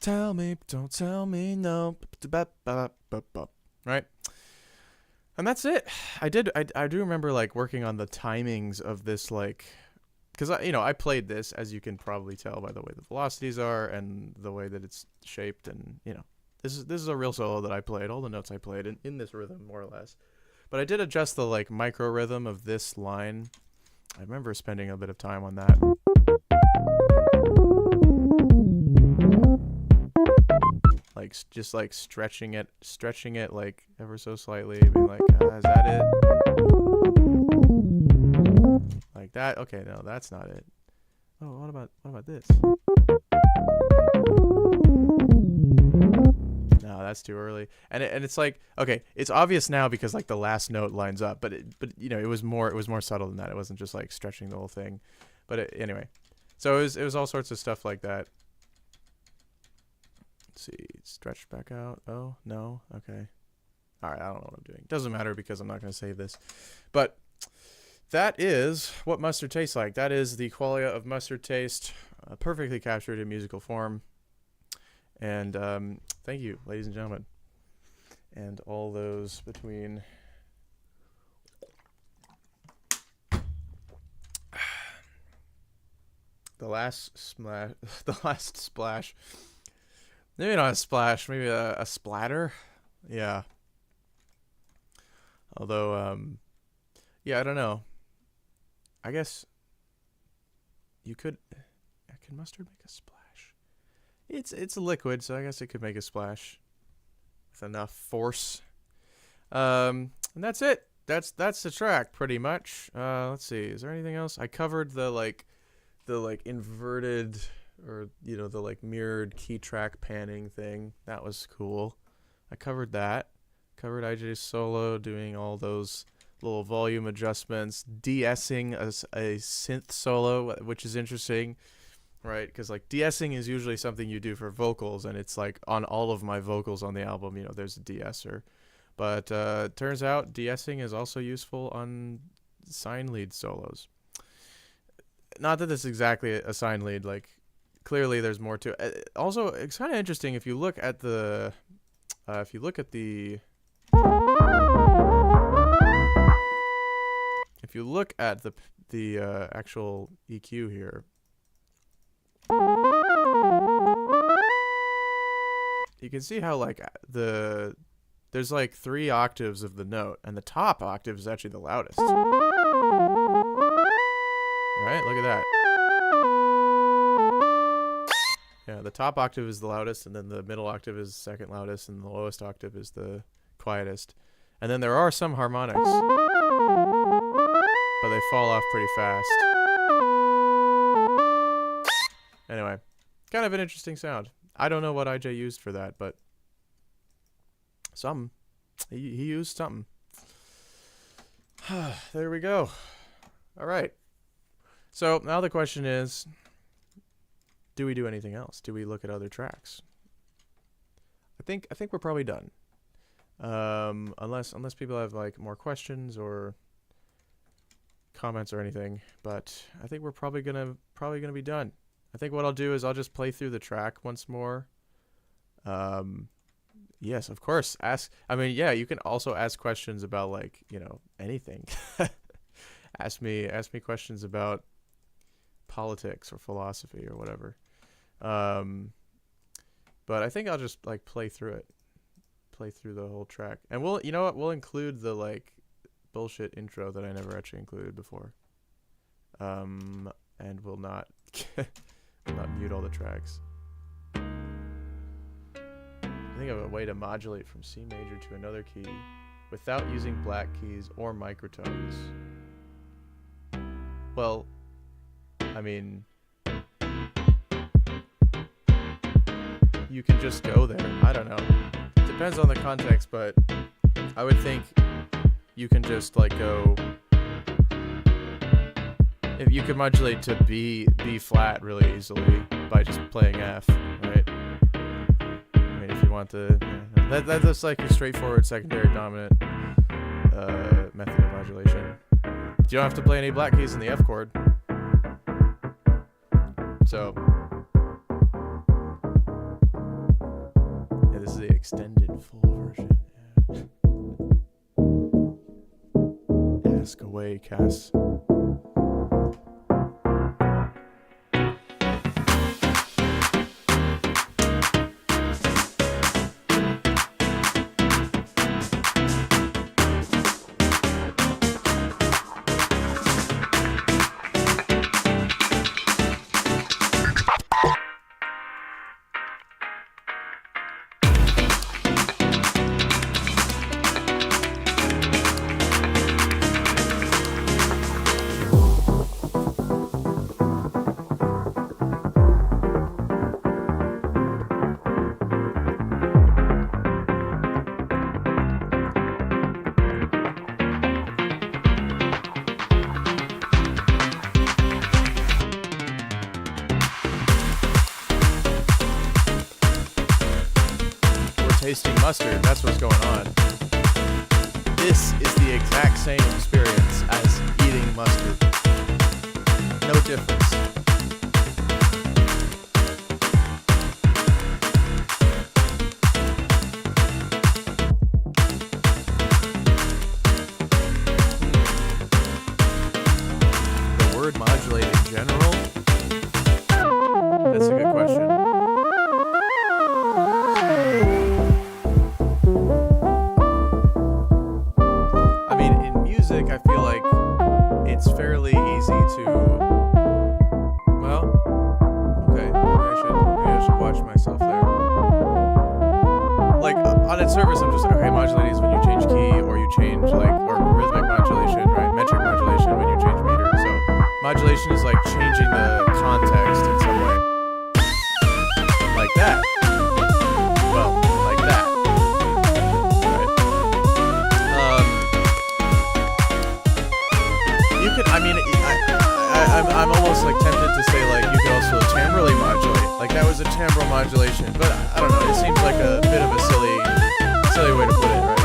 Tell me, don't tell me no. Right? And that's it. I do remember like working on the timings of this, like, because I played this, as you can probably tell by the way the velocities are and the way that it's shaped, and this is a real solo that I played, all the notes I played in this rhythm more or less. But I did adjust the like micro rhythm of this line. I remember spending a bit of time on that. Like just like stretching it like ever so slightly, being like, is that it? Like that? Okay, no, that's not it. Oh, what about this? No, that's too early. And it's like, okay, it's obvious now because like the last note lines up, but it was more subtle than that. It wasn't just like stretching the whole thing. But anyway, so it was all sorts of stuff like that. See, stretched back out. Oh, no. Okay. All right, I don't know what I'm doing. Doesn't matter because I'm not going to save this. But that is what mustard tastes like. That is the qualia of mustard taste, perfectly captured in musical form. And thank you, ladies and gentlemen. And all those between. The last splash. Maybe not a splash, maybe a splatter. Yeah. Although, yeah, I don't know. I guess can mustard make a splash? It's a liquid, so I guess it could make a splash with enough force. And that's it. That's the track pretty much. Let's see. Is there anything else? I covered the inverted, or the like mirrored key track panning thing. That was cool. I covered that. Covered IJ's solo, doing all those little volume adjustments, de-essing a synth solo, which is interesting, right? Because like de-essing is usually something you do for vocals, and it's like on all of my vocals on the album, there's a de-esser. But turns out de-essing is also useful on sign lead solos. Not that this is exactly a sign lead, like clearly there's more to it. Also, it's kind of interesting if you look at the if you look at the actual EQ here, you can see how like there's like 3 octaves of the note, and the top octave is actually the loudest. Right? Look at that. Yeah, the top octave is the loudest, and then the middle octave is the second loudest, and the lowest octave is the quietest. And then there are some harmonics, but they fall off pretty fast. Anyway, kind of an interesting sound. I don't know what IJ used for that, but something. He used something. There we go. All right. So now the question is, do we do anything else? Do we look at other tracks? I think we're probably done. Unless people have like more questions or comments or anything, but I think we're probably gonna be done. I think what I'll do is I'll just play through the track once more. Yes, of course. You can also ask questions about like, anything. ask me questions about politics or philosophy or whatever. But I think I'll just like play through the whole track. And we'll include the like bullshit intro that I never actually included before. And we'll not mute all the tracks. I think of a way to modulate from C major to another key without using black keys or microtones. Well, I mean, you can just go there. I don't know. Depends on the context, but I would think you can just like go. If you could modulate to B flat really easily by just playing F, right? I mean, if you want to, that's like a straightforward secondary dominant method of modulation. You don't have to play any black keys in the F chord. So, yeah, this is the extended full version. Yeah. Ask away, Cass. Tasting mustard, that's what's going on. This is the exact same experience as eating mustard. No difference. The word modulate in general? That's a good question. I feel like it's fairly easy to, well, okay, maybe I should watch myself there. Like, on its surface, I'm just like, okay, modulating is when you change key, or you change, like, or rhythmic modulation, right? Metric modulation when you change meter. So, modulation is like changing the context in some way. Like that. Well, like that. I'm almost like tempted to say like you could also timbrally modulate, like that was a timbral modulation, but I don't know, it seems like a bit of a silly way to put it, right?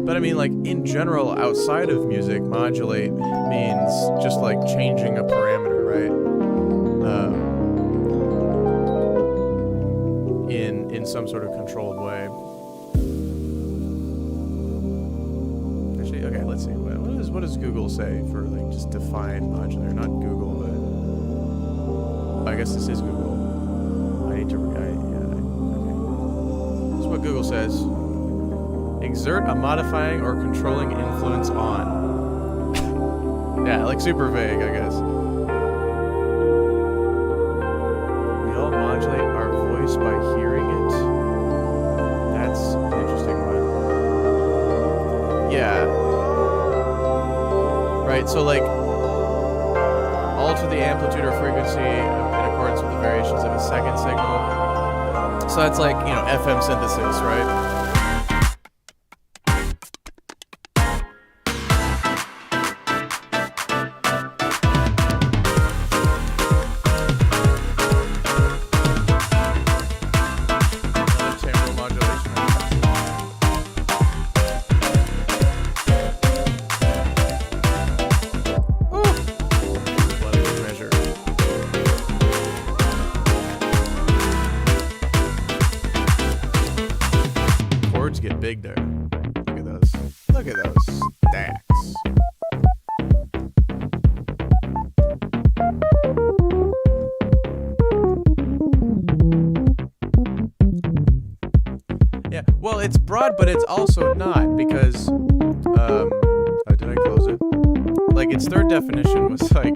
But I mean, like, in general, outside of music, modulate means just, like, changing a parameter, right? In some sort of controlled way. Actually, okay, let's see. What does Google say for, like, just define modulator? Not Google, but I guess this is Google. I need to. Okay. This is what Google says. Exert a modifying or controlling influence on. Yeah, like super vague, I guess. We all modulate our voice by hearing it. That's an interesting one. Yeah. Right, so like alter the amplitude or frequency in accordance with the variations of a second signal. So that's like, FM synthesis, right? Get big there. Look at those. Look at those stacks. Yeah, well, it's broad, but it's also not because, did I close it? Like, its third definition was, like,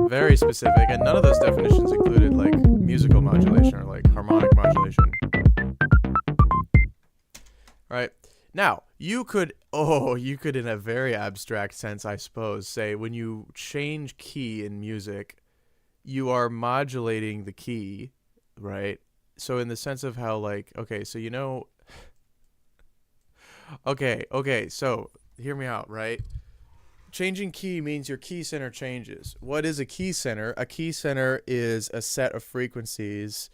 very specific, and none of those definitions included, like, musical modulation or, like, harmonic modulation. Right. Now, you could in a very abstract sense, I suppose, say when you change key in music, you are modulating the key, right? So in the sense of how, like, okay, so okay, so hear me out, right? Changing key means your key center changes. What is a key center? A key center is a set of frequencies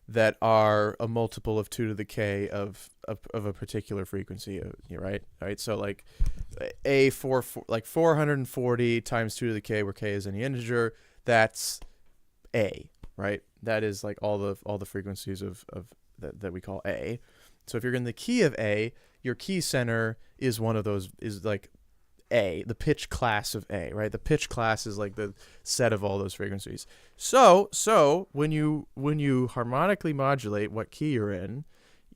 that are a multiple of 2 to the k of a particular frequency, right? So like like 440 times 2 to the k, where k is any integer, that's A, right? That is like all the frequencies of that we call A. So if you're in the key of A, your key center is one of those, is like A, the pitch class of A, right? The pitch class is like the set of all those frequencies. So when you harmonically modulate what key you're in,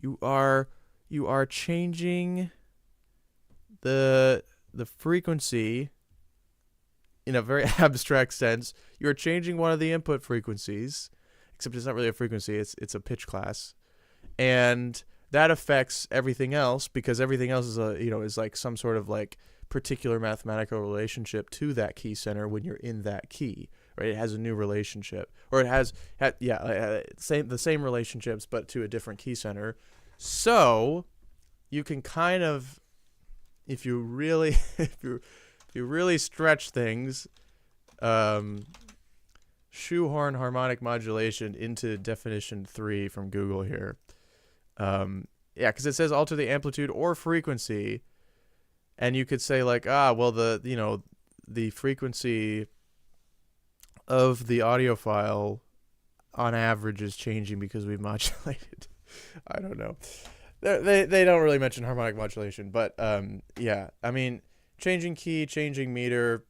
you are changing the frequency in a very abstract sense. You're changing one of the input frequencies, except it's not really a frequency, it's a pitch class. And that affects everything else, because everything else is is like some sort of like particular mathematical relationship to that key center when you're in that key, right? It has a new relationship, or it has the same relationships but to a different key center. So you can kind of, if you really stretch things, shoehorn harmonic modulation into definition 3 from Google here. Because it says alter the amplitude or frequency. And you could say like, well, the frequency of the audio file on average is changing because we've modulated. I don't know. They don't really mention harmonic modulation, but I mean, changing key, changing meter.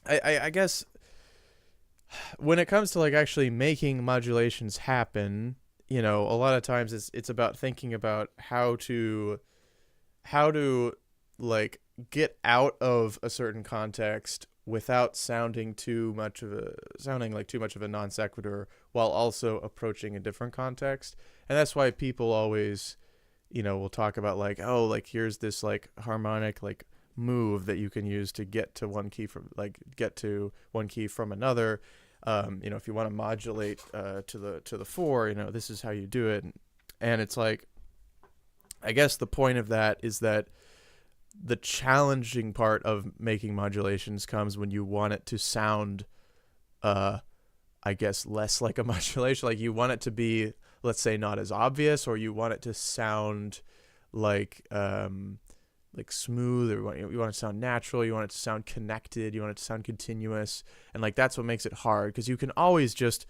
I guess when it comes to like actually making modulations happen, a lot of times it's about thinking about how to like get out of a certain context without sounding like too much of a non sequitur, while also approaching a different context. And that's why people always, will talk about like, oh, like here's this like harmonic like move that you can use to get to one key from another. If you want to modulate to the 4, this is how you do it. And it's like, I guess the point of that is that the challenging part of making modulations comes when you want it to sound, I guess, less like a modulation. Like you want it to be, let's say, not as obvious, or you want it to sound like, like smooth, or you want it to sound natural, you want it to sound connected, you want it to sound continuous, and like that's what makes it hard, because you can always just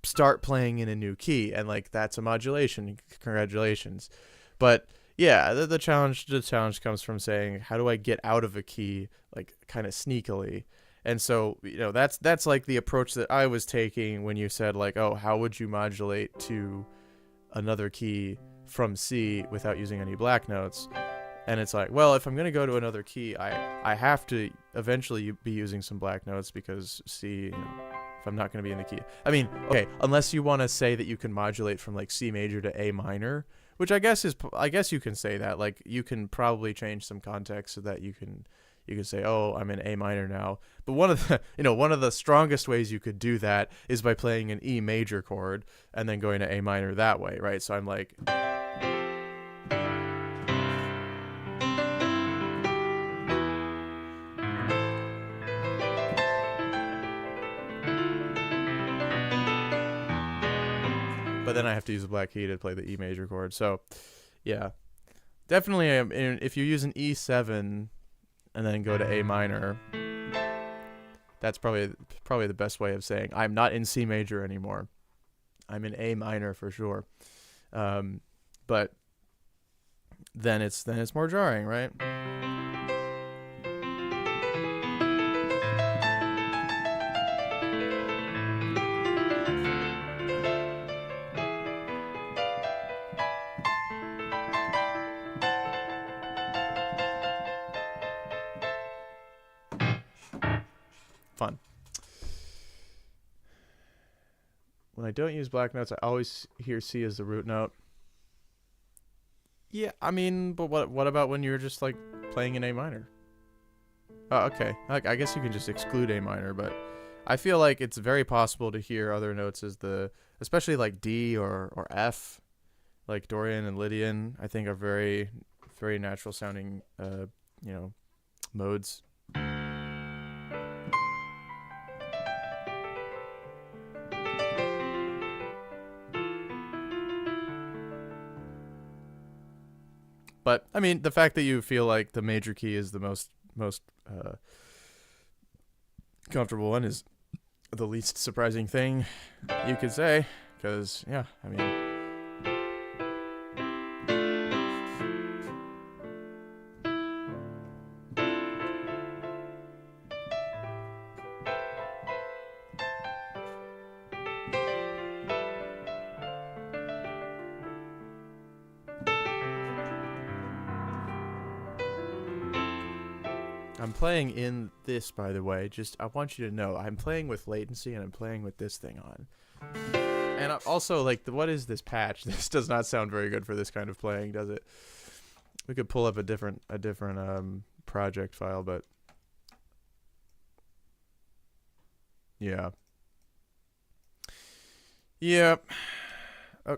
start playing in a new key, and like that's a modulation. Congratulations. But yeah, the challenge comes from saying, how do I get out of a key like kind of sneakily? And so, that's like the approach that I was taking when you said like, oh, how would you modulate to another key from C without using any black notes? And it's like, well, if I'm going to go to another key, I have to eventually be using some black notes, because C, if I'm not going to be in the key. I mean, okay, unless you want to say that you can modulate from like C major to A minor, which I guess you can say that. Like, you can probably change some context so that you can say, oh, I'm in A minor now. But one of the strongest ways you could do that is by playing an E major chord and then going to A minor that way, right? So I'm like, but then I have to use a black key to play the E major chord. So, yeah, definitely. If you use an E7 and then go to A minor, that's probably the best way of saying I'm not in C major anymore. I'm in A minor for sure. But then it's more jarring, right? Fun. When I don't use black notes, I always hear C as the root note. Yeah, I mean, but what about when you're just like playing in A minor? Oh, okay. I guess you can just exclude A minor, but I feel like it's very possible to hear other notes as especially like D or F, like Dorian and Lydian, I think are very, very natural sounding, modes. But I mean, the fact that you feel like the major key is the most comfortable one is the least surprising thing you could say, because yeah, I mean, I'm playing in this, by the way. Just, I want you to know, I'm playing with latency and I'm playing with this thing on. And also, like, what is this patch? This does not sound very good for this kind of playing, does it? We could pull up a different project file, but yeah. Yep.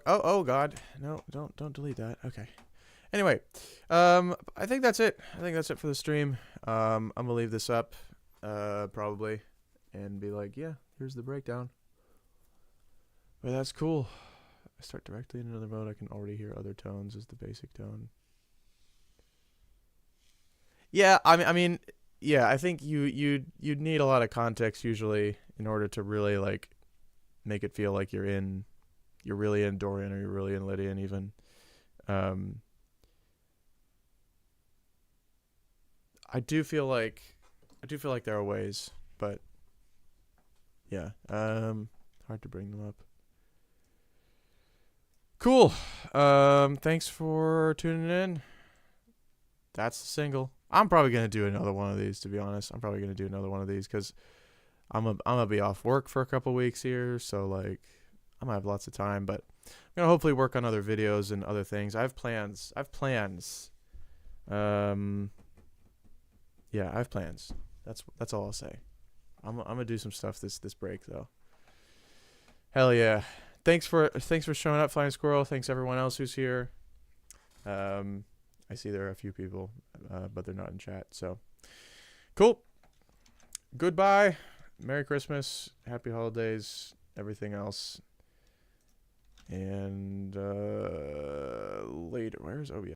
Oh God. No, don't delete that. Okay. Anyway, I think that's it. I think that's it for the stream. I'm gonna leave this up, probably, and be like, yeah, here's the breakdown. But that's cool. I start directly in another mode. I can already hear other tones as the basic tone. Yeah, I mean, yeah, I think you'd need a lot of context usually in order to really like make it feel like you're really in Dorian, or you're really in Lydian even. I do feel like there are ways, but yeah, hard to bring them up. Cool. Thanks for tuning in. That's the single. I'm probably gonna do another one of these, to be honest. I'm probably gonna do another one of these because I'm gonna be off work for a couple weeks here, so like I'm gonna have lots of time. But I'm gonna hopefully work on other videos and other things. I have plans. Yeah, I have plans. That's all I'll say. I'm gonna do some stuff this break though. Hell yeah! Thanks for showing up, Flying Squirrel. Thanks everyone else who's here. I see there are a few people, but they're not in chat. So cool. Goodbye. Merry Christmas. Happy holidays. Everything else. And later. Where's OBS?